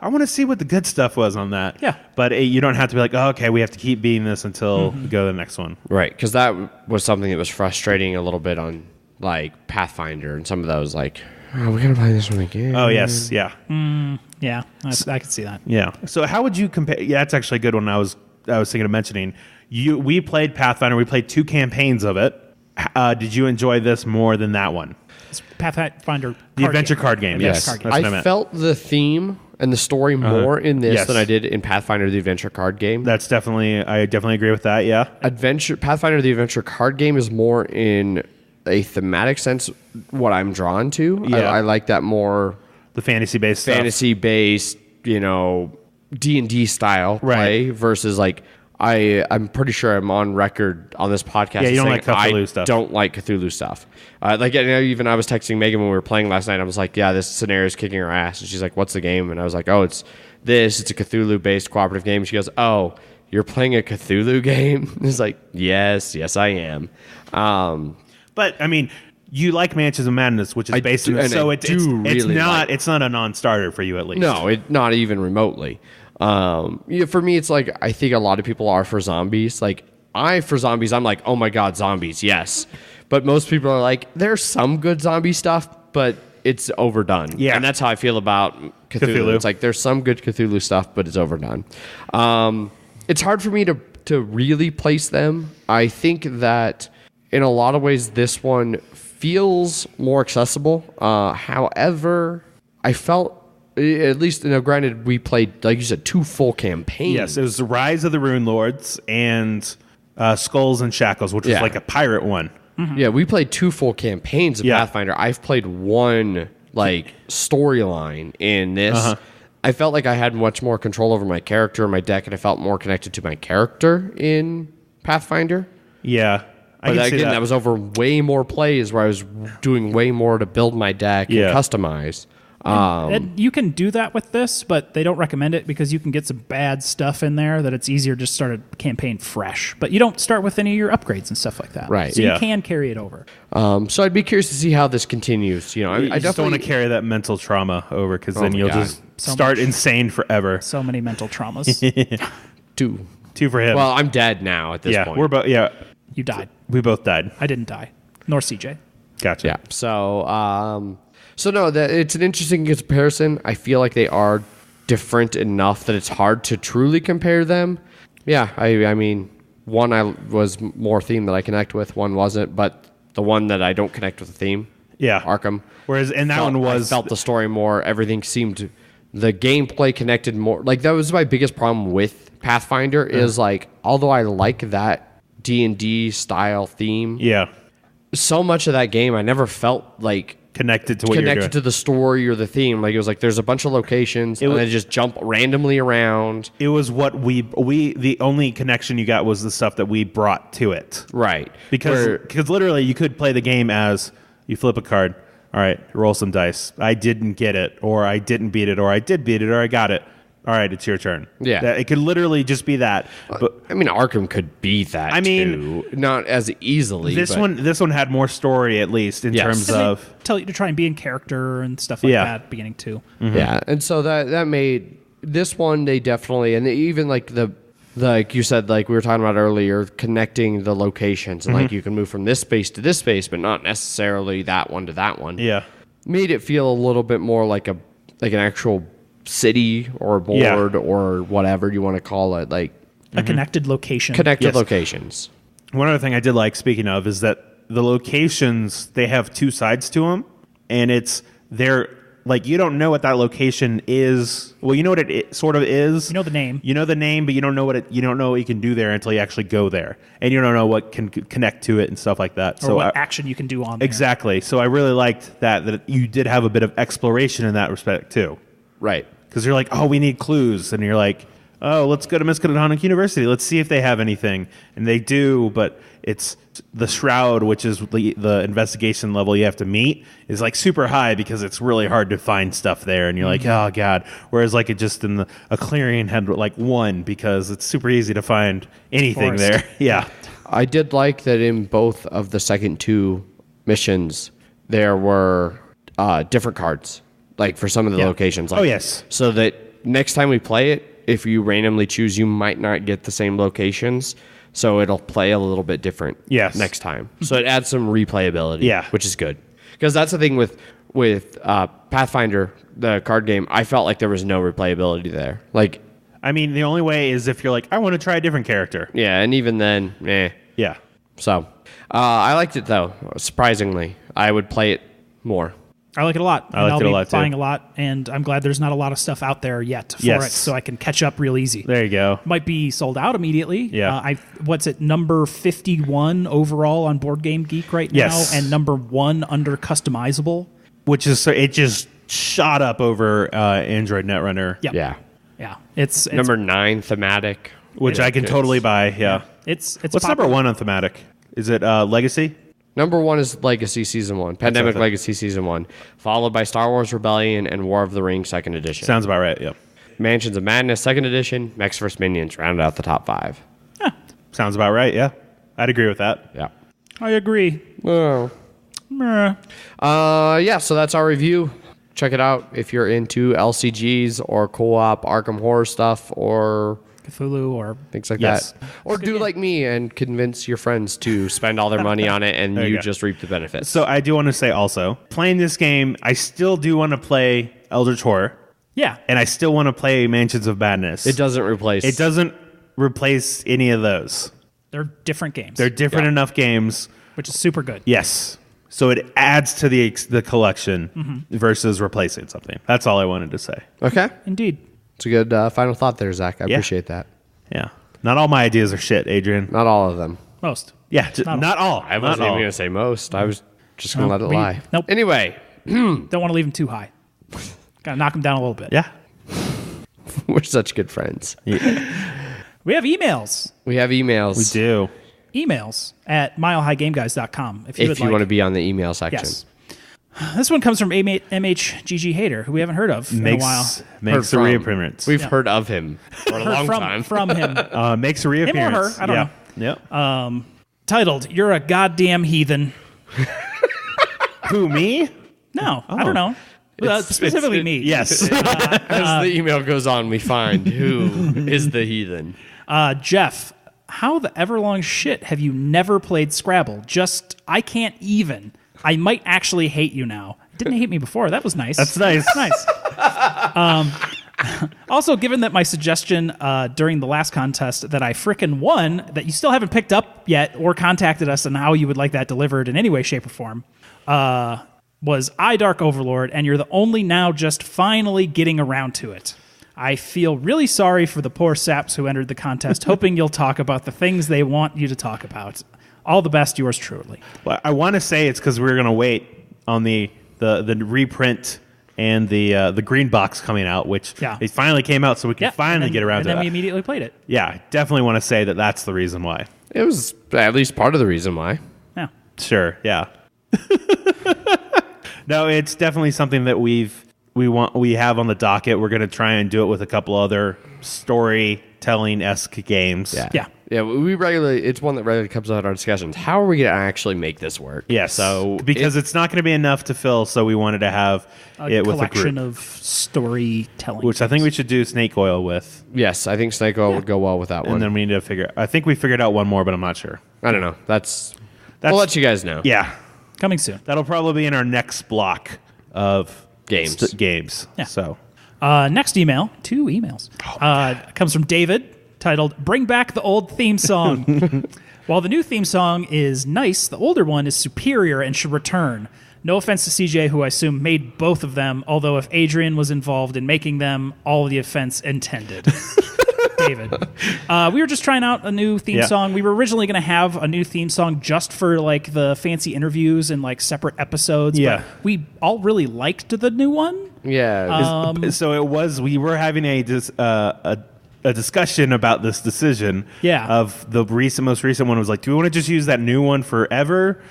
I want to see what the good stuff was on that. Yeah. But you don't have to be like, oh, okay, we have to keep beating this until we go to the next one. Right, because that was something that was frustrating a little bit on like Pathfinder and some of those like, oh, we gotta play this one again. Oh, yes, yeah. Yeah, I could see that. Yeah. So how would you compare? Yeah, that's actually a good one I was thinking of mentioning. We played Pathfinder. We played 2 campaigns of it. Did you enjoy this more than that one? Pathfinder. The adventure card game. Yes. Card game. That's what I I meant. felt the theme and the story more in this Yes. than I did in Pathfinder the Adventure Card Game. I definitely agree with that. Yeah. Pathfinder the Adventure Card Game is more in a thematic sense what I'm drawn to. Yeah. I like that more The fantasy-based stuff. fantasy-based, D&D style play versus like I'm pretty sure I'm on record on this podcast. Yeah, you don't saying like Cthulhu I stuff. don't like Cthulhu stuff. Even I was texting Megan when we were playing last night. I was like, yeah, this scenario is kicking her ass. And she's like, what's the game? And I was like, oh, it's this. It's a Cthulhu-based cooperative game. She goes, oh, you're playing a Cthulhu game? It's like, yes, I am. But I mean, you like Mansions of Madness, which is based on so it's not a non-starter for you at least. No, not even remotely. For me, it's like I think a lot of people are for zombies. Like for zombies, I'm like, oh my god, zombies, yes. But most people are like, there's some good zombie stuff, but it's overdone. Yeah, and that's how I feel about Cthulhu. It's like there's some good Cthulhu stuff, but it's overdone. It's hard for me to really place them. I think that in a lot of ways, this one feels more accessible. However, I felt. At least, granted, we played, like you said, 2 full campaigns. Yes, it was the Rise of the Rune Lords and Skulls and Shackles, which was like a pirate one. Mm-hmm. Yeah, we played 2 full campaigns of Pathfinder. I've played 1 storyline in this. I felt like I had much more control over my character and my deck, and I felt more connected to my character in Pathfinder. Yeah. But again, that was over way more plays where I was doing way more to build my deck and customize. And you can do that with this, but they don't recommend it because you can get some bad stuff in there that it's easier to start a campaign fresh. But you don't start with any of your upgrades and stuff like that. Right. So you can carry it over. So I'd be curious to see how this continues. I just don't want to carry that mental trauma over because then you'll just start insane forever. So many mental traumas. 2 for him. Well, I'm dead now at this point. We're both. Yeah, You died. we both died. I didn't die. Nor CJ. Gotcha. Yeah. So no, it's an interesting comparison. I feel like they are different enough that it's hard to truly compare them. Yeah, I mean, one I was more theme that I connect with, one wasn't, but the one that I don't connect with the theme, Arkham. Whereas and that one was I felt the story more. Everything seemed the gameplay connected more. Like that was my biggest problem with Pathfinder is like although I like that D&D style theme, so much of that game I never felt like connected to what you're doing. To the story or the theme. Like it was like there's a bunch of locations and they just jump randomly around. It was what we the only connection you got was the stuff that we brought to it. Right. Because literally you could play the game as you flip a card. All right, roll some dice. I didn't get it, or I didn't beat it, or I did beat it, or I got it. All right, it's your turn. Yeah. It could literally just be that. But I mean, Arkham could be that. I mean, too. Not as easily. This one had more story, at least in terms of tell you to try and be in character and stuff like that. At the beginning too. Mm-hmm. Yeah, and so that made this one. They definitely and even like like you said, like we were talking about earlier, connecting the locations and like you can move from this space to this space, but not necessarily that one to that one. Yeah, made it feel a little bit more like an actual city or board or whatever you want to call it, like a connected location. Locations. One other thing I did like, speaking of, is that the locations, they have 2 sides to them, and they're like you don't know what that location is. Well, you know what it sort of is. You know the name. You know the name, but you don't know what you can do there until you actually go there, and you don't know what can connect to it and stuff like that. Or what action you can do on there. Exactly. So I really liked that you did have a bit of exploration in that respect too. Right. Because you're like, oh, we need clues. And you're like, oh, let's go to Miskatonic University. Let's see if they have anything. And they do, but it's the Shroud, which is the investigation level you have to meet, is like super high because it's really hard to find stuff there. And you're like, oh, God. Whereas like it just in a clearing had like 1 because it's super easy to find anything there. Yeah. I did like that in both of the second 2 missions, there were different cards, like for some of the locations. Like, oh, yes. So that next time we play it, if you randomly choose, you might not get the same locations. So it'll play a little bit different next time. So it adds some replayability, which is good. Because that's the thing with Pathfinder, the card game, I felt like there was no replayability there. Like, I mean, the only way is if you're like, I want to try a different character. Yeah, and even then, Yeah. So I liked it, though, surprisingly. I would play it more. I like it a lot. I liked it a lot, too. I'll be buying a lot, and I'm glad there's not a lot of stuff out there yet for it, so I can catch up real easy. There you go. Might be sold out immediately. Yeah. What's it, number 51 overall on Board Game Geek right now, and number 1 under customizable. Which is, it just shot up over Android Netrunner. Yep. Yeah. It's number 9 thematic, which I can totally buy. Yeah. It's what's popular. number 1 on thematic? Is it Legacy? Number 1 is Legacy Season 1, Pandemic Legacy Season 1, followed by Star Wars Rebellion and War of the Rings 2nd Edition. Sounds about right, yep. Mansions of Madness 2nd Edition, Mechs vs. Minions rounded out the top 5. Sounds about right, yeah. I'd agree with that. Yeah. I agree. Oh. Yeah, so that's our review. Check it out if you're into LCGs or co-op Arkham Horror stuff or Cthulhu or things like that. Or do like me and convince your friends to spend all their money on it and you just reap the benefits. So I do want to say also, playing this game, I still do want to play Eldritch Horror. Yeah. And I still want to play Mansions of Madness. It doesn't replace any of those. They're different games. They're different enough games. Which is super good. Yes. So it adds to the collection versus replacing something. That's all I wanted to say. Okay. Indeed. It's a good final thought there, Zach. I appreciate that. Yeah. Not all my ideas are shit, Adrian. Not all of them. Most. Yeah, not all. I wasn't even going to say most. I was just going to let it lie. Nope. Anyway. Don't want to leave them too high. Got to knock them down a little bit. Yeah. We're such good friends. Yeah. We have emails. We have emails. We do. Emails at milehighgameguys.com if you would like. want to be on the email section. Yes. This one comes from MHGG Hater, who we haven't heard of in a while. Makes a reappearance. We've heard of him for a long time. From him. Makes a reappearance. Him or her, I don't know. Yep. Titled, You're a Goddamn Heathen. Who, me? No, I don't know. Specifically me. Yes. As the email goes on, we find who is the heathen. Jeff, how the everlong shit have you never played Scrabble? I can't even. I might actually hate you now. Didn't hate me before. That was nice. That's nice. Nice. Also, given that my suggestion during the last contest that I frickin' won, that you still haven't picked up yet or contacted us on how you would like that delivered in any way, shape, or form, was I Dark Overlord, and you're the only now just finally getting around to it. I feel really sorry for the poor saps who entered the contest, hoping you'll talk about the things they want you to talk about. All the best, yours truly. Well, I want to say it's because we're going to wait on the reprint and the green box coming out, which it finally came out, so we can finally get around to that. And then we immediately played it. Yeah, I definitely want to say that that's the reason why. It was at least part of the reason why. Yeah. Sure, yeah. No, it's definitely something that we have on the docket. We're going to try and do it with a couple other storytelling-esque games. Yeah. Yeah, it's one that regularly comes out in our discussions. How are we going to actually make this work? Yeah, so because it's not going to be enough to fill, so we wanted to have it with a collection group. of storytelling. Which I think we should do Snake Oil with. Yes, I think Snake Oil would go well with that one. And then we need to I think we figured out one more, but I'm not sure. I don't know. We'll let you guys know. Yeah. Coming soon. That'll probably be in our next block of Games. Games. Yeah. So next email, 2 emails, comes from David, titled, Bring Back the Old Theme Song. While the new theme song is nice, the older one is superior and should return. No offense to CJ, who I assume made both of them, although if Adrian was involved in making them, all the offense intended. David. We were just trying out a new theme song. We were originally going to have a new theme song just for like the fancy interviews and like separate episodes. Yeah. But we all really liked the new one. Yeah. so it was. We were having a a discussion about this decision. Yeah. Of the most recent one was like, do we want to just use that new one forever?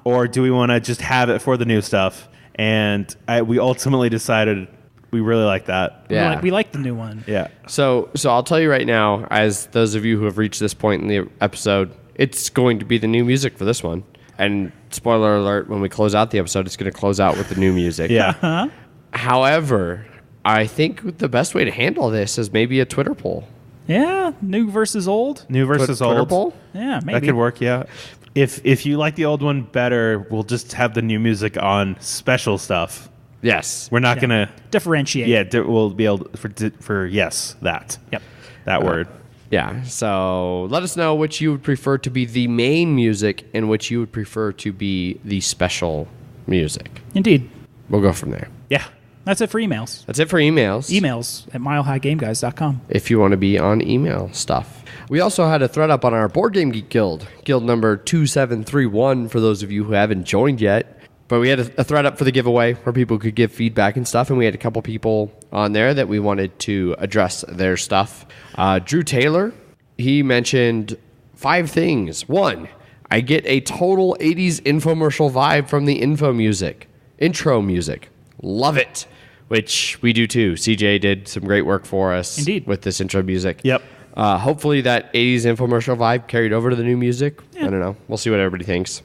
Or do we want to just have it for the new stuff? And we ultimately decided we really like that. Yeah. We like the new one. Yeah. So I'll tell you right now, as those of you who have reached this point in the episode, it's going to be the new music for this one. And spoiler alert, when we close out the episode, it's going to close out with the new music. Yeah. However, I think the best way to handle this is maybe a Twitter poll. Yeah, new versus old. New versus Twitter old. poll? Yeah, maybe. That could work, yeah. If you like the old one better, we'll just have the new music on special stuff. Yes. We're not going to... differentiate. Yeah, we'll be able for yes, that. Yep. That word. Yeah. So let us know which you would prefer to be the main music and which you would prefer to be the special music. Indeed. We'll go from there. Yeah. That's it for emails. That's it for emails. Emails at milehighgameguys.com. If you want to be on email stuff. We also had a thread up on our Board Game Geek Guild, guild number 2731 for those of you who haven't joined yet. But we had a thread up for the giveaway where people could give feedback and stuff, and we had a couple people on there that we wanted to address their stuff. Drew Taylor, he mentioned 5 things. 1, I get a total 80s infomercial vibe from the intro music. Love it. Which we do too. CJ did some great work for us. Indeed. With this intro music. Yep. Hopefully that 80s infomercial vibe carried over to the new music. I don't know. We'll see what everybody thinks.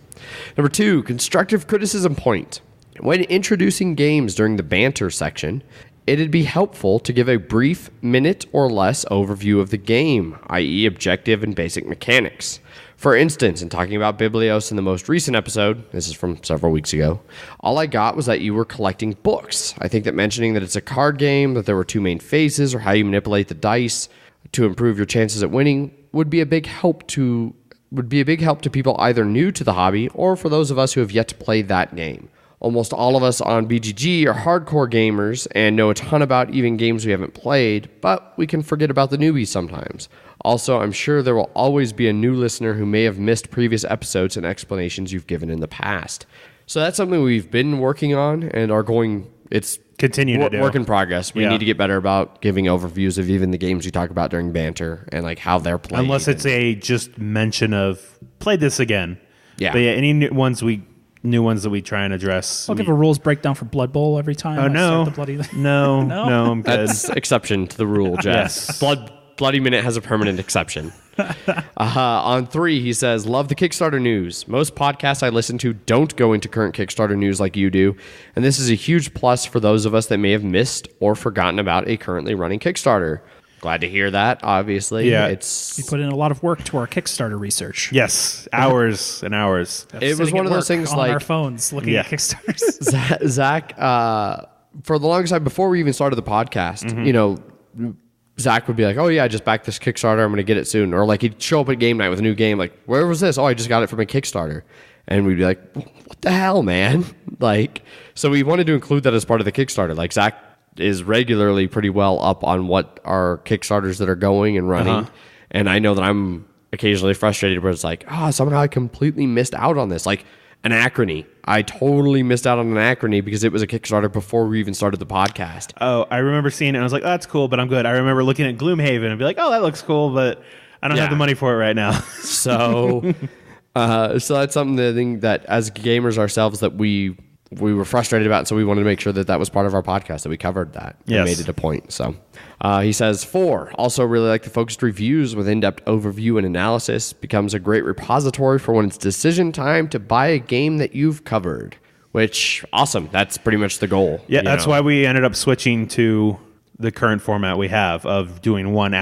Number 2, constructive criticism point. When introducing games during the banter section, it'd be helpful to give a brief minute or less overview of the game, i.e. objective and basic mechanics. For instance, in talking about Biblios in the most recent episode, this is from several weeks ago, all I got was that you were collecting books. I think that mentioning that it's a card game, that there were 2 main phases, or how you manipulate the dice to improve your chances at winning would be a big help to people either new to the hobby or for those of us who have yet to play that game. Almost all of us on BGG are hardcore gamers and know a ton about even games we haven't played, but we can forget about the newbies sometimes. Also, I'm sure there will always be a new listener who may have missed previous episodes and explanations you've given in the past. So that's something we've been working on and are going... It's continue to do. Work in progress. We Yeah. need to get better about giving overviews of even the games we talk about during banter and like how they're played. Unless it's a just mention of play this again. Yeah. But yeah, any new ones that we try and address. I'll give a rules breakdown for Blood Bowl every time. Oh I no. start the bloody... No, No? no, I'm good. That's exception to the rule, Jeff. Yes. Bloody Minute has a permanent exception. On 3, he says, love the Kickstarter news. Most podcasts I listen to don't go into current Kickstarter news like you do, and this is a huge plus for those of us that may have missed or forgotten about a currently running Kickstarter. Glad to hear that, obviously. Yeah. We put in a lot of work to our Kickstarter research. Yes, hours and hours. It was Sitting one at of those work things on like our phones looking Yeah. at Kickstarters. Zach, for the longest time before we even started the podcast, you know, Zach would be like, oh yeah, I just backed this Kickstarter, I'm going to get it soon. Or like he'd show up at game night with a new game, like, where was this? Oh, I just got it from a Kickstarter. And we'd be like, what the hell, man? Like, so we wanted to include that as part of the Kickstarter. Like Zach is regularly pretty well up on what are Kickstarters that are going and running. And I know that I'm occasionally frustrated where it's like, somehow I completely missed out on this. Like Anachrony. I totally missed out on Anachrony because it was a Kickstarter before we even started the podcast. Oh, I remember seeing it and I was like, oh, that's cool, but I'm good. I remember looking at Gloomhaven and be like, oh, that looks cool, but I don't have the money for it right now. So so that's something that I think that as gamers ourselves that we were frustrated about, so we wanted to make sure that that was part of our podcast, that we covered that and Yes. made it a point. So he says, 4, also really like the focused reviews with in-depth overview and analysis. Becomes a great repository for when it's decision time to buy a game that you've covered, which, awesome. That's pretty much the goal. Yeah, that's why we ended up switching to the current format we have of doing one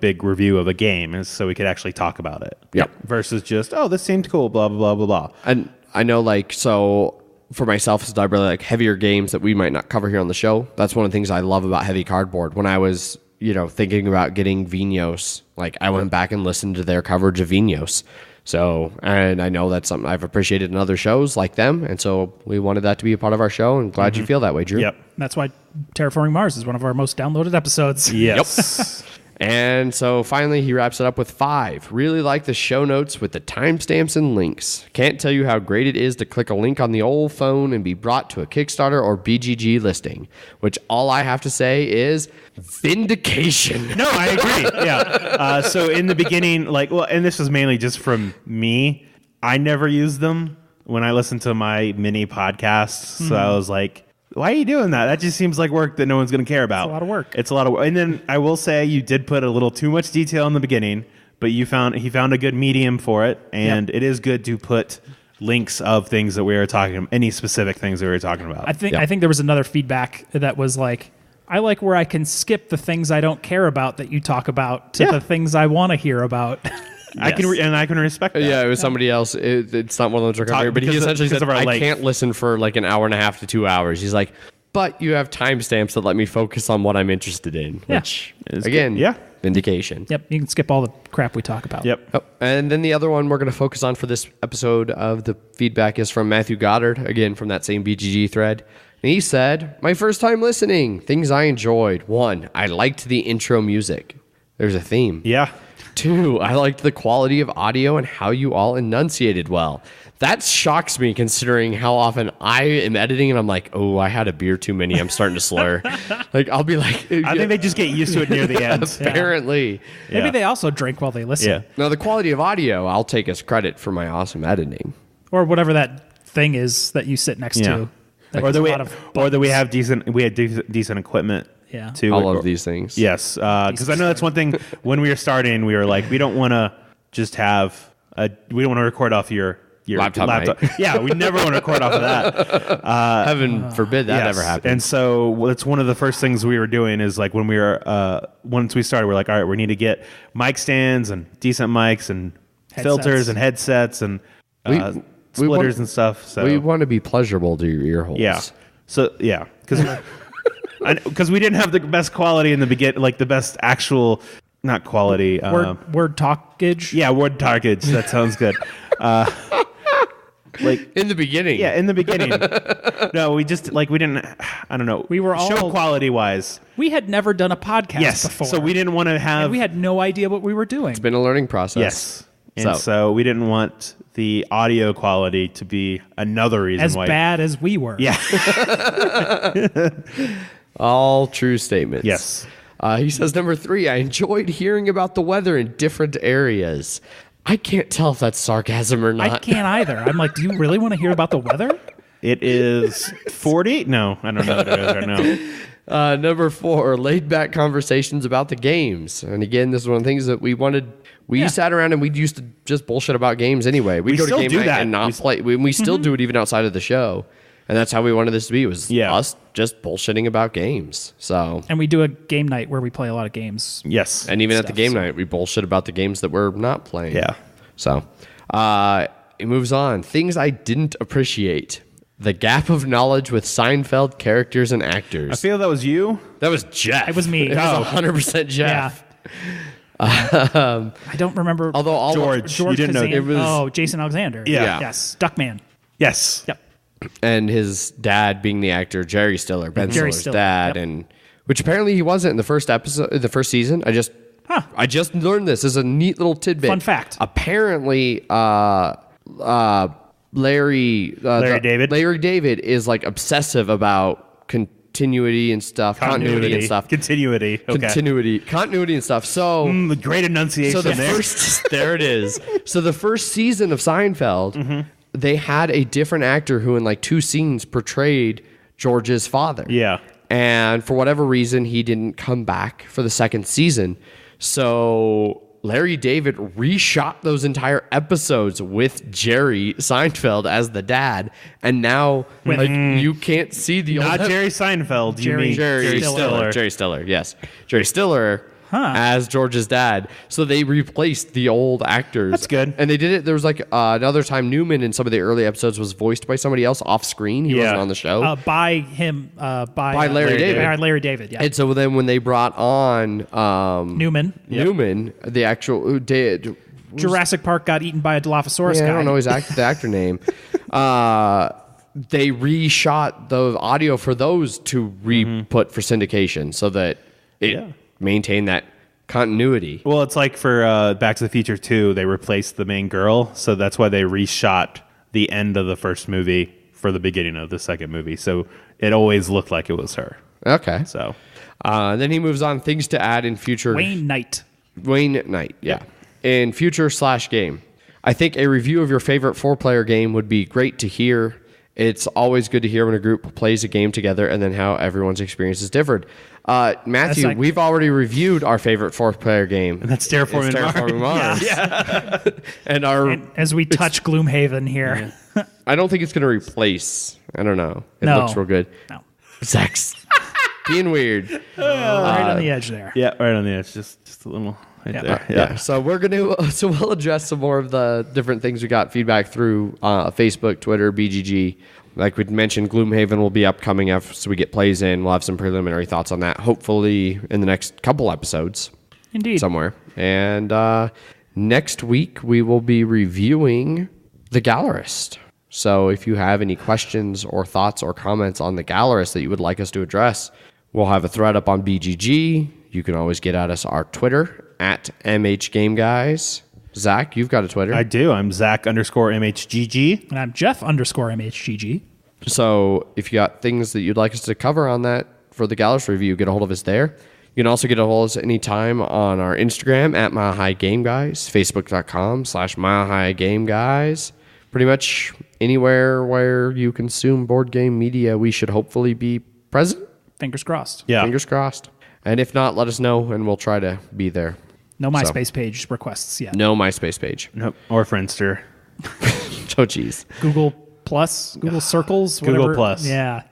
big review of a game, is so we could actually talk about it. Yep. Versus just, oh, this seemed cool, blah, blah, blah, blah, blah. And I know, like, so for myself, since I really like heavier games that we might not cover here on the show, that's one of the things I love about heavy cardboard. When I was, thinking about getting Vinos, like, I went back and listened to their coverage of Vinos. So, and I know that's something I've appreciated in other shows like them, and so we wanted that to be a part of our show, and glad you feel that way, Drew. Yep. That's why Terraforming Mars is one of our most downloaded episodes. Yes. And so finally, he wraps it up with 5. Really like the show notes with the timestamps and links. Can't tell you how great it is to click a link on the old phone and be brought to a Kickstarter or BGG listing, which all I have to say is vindication. No, I agree. Yeah. So in the beginning, and this was mainly just from me, I never used them when I listened to my mini podcasts. So I was like, why are you doing that? That just seems like work that no one's going to care about. It's a lot of work. It's a lot of work. And then I will say you did put a little too much detail in the beginning, but he found a good medium for it. And it is good to put links of things that we were talking about, any specific things that we were talking about. I think there was another feedback that was like, I like where I can skip the things I don't care about that you talk about to the things I want to hear about. I can respect that. Yeah, it was somebody else. It's not one of those recording, but he essentially said, I can't listen for like an hour and a half to 2 hours. He's like, but you have timestamps that let me focus on what I'm interested in, which is, again, vindication. Yep, you can skip all the crap we talk about. Yep. Oh, and then the other one we're going to focus on for this episode of the feedback is from Matthew Goddard, again, from that same BGG thread. And he said, my first time listening, things I enjoyed. 1, I liked the intro music. There's a theme. Yeah. 2, I liked the quality of audio and how you all enunciated well. That shocks me considering how often I am editing and I'm like, oh, I had a beer too many. I'm starting to slur. Like, I'll be like... I think they just get used to it near the end. Apparently. Maybe they also drink while they listen. Yeah. Now, the quality of audio, I'll take as credit for my awesome editing. Or whatever that thing is that you sit next to. Or that we have decent equipment. Yeah. To all of these things. Yes, because I know that's one thing. When we were starting, we were like, we don't want to just have we don't want to record off your laptop. Yeah, we never want to record off of that. Heaven forbid that ever happens. And so that's one of the first things we were doing is like when we were once we started, we're like, all right, we need to get mic stands and decent mics and filters and headsets and splitters and stuff. So we want to be pleasurable to your ear holes. Yeah. So yeah, because we didn't have the best quality in the beginning, like the best actual, not quality. Word talkage? Yeah, word talkage. That sounds good. Like in the beginning. Yeah, in the beginning. No, we just we didn't, I don't know. We were all... Show quality wise. We had never done a podcast before. So we didn't want to have... And we had no idea what we were doing. It's been a learning process. Yes. And so we didn't want the audio quality to be another reason as why... bad as we were. Yeah. All true statements. Yes. He says, number 3, I enjoyed hearing about the weather in different areas. I can't tell if that's sarcasm or not. I can't either. I'm like, do you really want to hear about the weather? It is 40? No, I don't know what it is right now. Number 4, laid back conversations about the games. And again, this is one of the things that we wanted. We sat around and we used to just bullshit about games anyway. We'd go to game night and not play. We still do it even outside of the show. And that's how we wanted this to be, was us just bullshitting about games. So, and we do a game night where we play a lot of games. Yes. And even at the game night, we bullshit about the games that we're not playing. Yeah. So, it moves on. Things I didn't appreciate. The gap of knowledge with Seinfeld characters and actors. I feel that was you. That was Jeff. It was me. It was 100% Jeff. I don't remember. Although George you didn't know. It was Jason Alexander. Yeah. Yes. Duckman. Yes. Yep. And his dad being the actor Jerry Stiller, Ben Jerry Stiller's Stiller, dad, and which apparently he wasn't in the first episode, the first season. I just learned this as a neat little tidbit. Fun fact. Apparently, Larry David is like obsessive about continuity and stuff, continuity and stuff. Continuity and stuff. So great enunciation. So there it is. So the first season of Seinfeld, they had a different actor who in like 2 scenes portrayed George's father. Yeah. And for whatever reason, he didn't come back for the second season. So Larry David reshot those entire episodes with Jerry Seinfeld as the dad. And now you can't see the not old... Jerry Seinfeld. Jerry Stiller. Jerry Stiller, yes. Jerry Stiller... as George's dad. So they replaced the old actors. That's good. And they did it. There was like another time Newman in some of the early episodes was voiced by somebody else off screen. He wasn't on the show. By him. By Larry David. By Larry David, yeah. And so then when they brought on Newman, the actual who did Jurassic Park got eaten by a Dilophosaurus guy. I don't know the actor name. They reshot the audio for those to re-put for syndication so that it maintain that continuity. Well, it's like for Back to the Future 2, they replaced the main girl, so that's why they reshot the end of the first movie for the beginning of the second movie. So it always looked like it was her. Okay. So then he moves on. Things to add in future. Wayne Knight. Wayne Knight, yeah. In future/game. I think a review of your favorite 4-player game would be great to hear. It's always good to hear when a group plays a game together and then how everyone's experience is different. Matthew, we've already reviewed our favorite 4-player game. And that's Terraforming Mars. Yeah. and as we touch Gloomhaven here. I don't think it's going to replace. I don't know. It No. looks real good. No. Sex. Being weird. Right on the edge there. yeah, right on the edge, just a little right there. Yeah. So we'll address some more of the different things we got feedback through Facebook, Twitter, BGG. Like we mentioned, Gloomhaven will be upcoming after we get plays in. We'll have some preliminary thoughts on that, hopefully in the next couple episodes. Indeed. Somewhere. And next week we will be reviewing The Gallerist. So if you have any questions or thoughts or comments on The Gallerist that you would like us to address, we'll have a thread up on BGG. You can always get at us our Twitter at MHGameGuys. Zach, you've got a Twitter. I do. I'm Zach_MHGG. And I'm Jeff_MHGG. So if you got things that you'd like us to cover on that for the Gallerist review, get a hold of us there. You can also get a hold of us anytime on our Instagram at Mile High Game Guys, Facebook.com/Mile High Game Guys. Pretty much anywhere where you consume board game media, we should hopefully be present. Fingers crossed. Yeah. Fingers crossed. And if not, let us know and we'll try to be there. No MySpace page requests yet. No MySpace page. Nope. Or Friendster. Oh, geez. Google Plus, Google Circles, Google whatever. Plus. Yeah.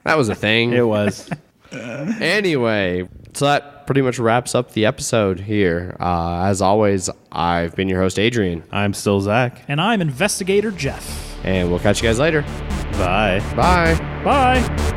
That was a thing. It was. Anyway, so that pretty much wraps up the episode here. As always, I've been your host, Adrian. I'm still Zach. And I'm Investigator Jeff. And we'll catch you guys later. Bye. Bye. Bye.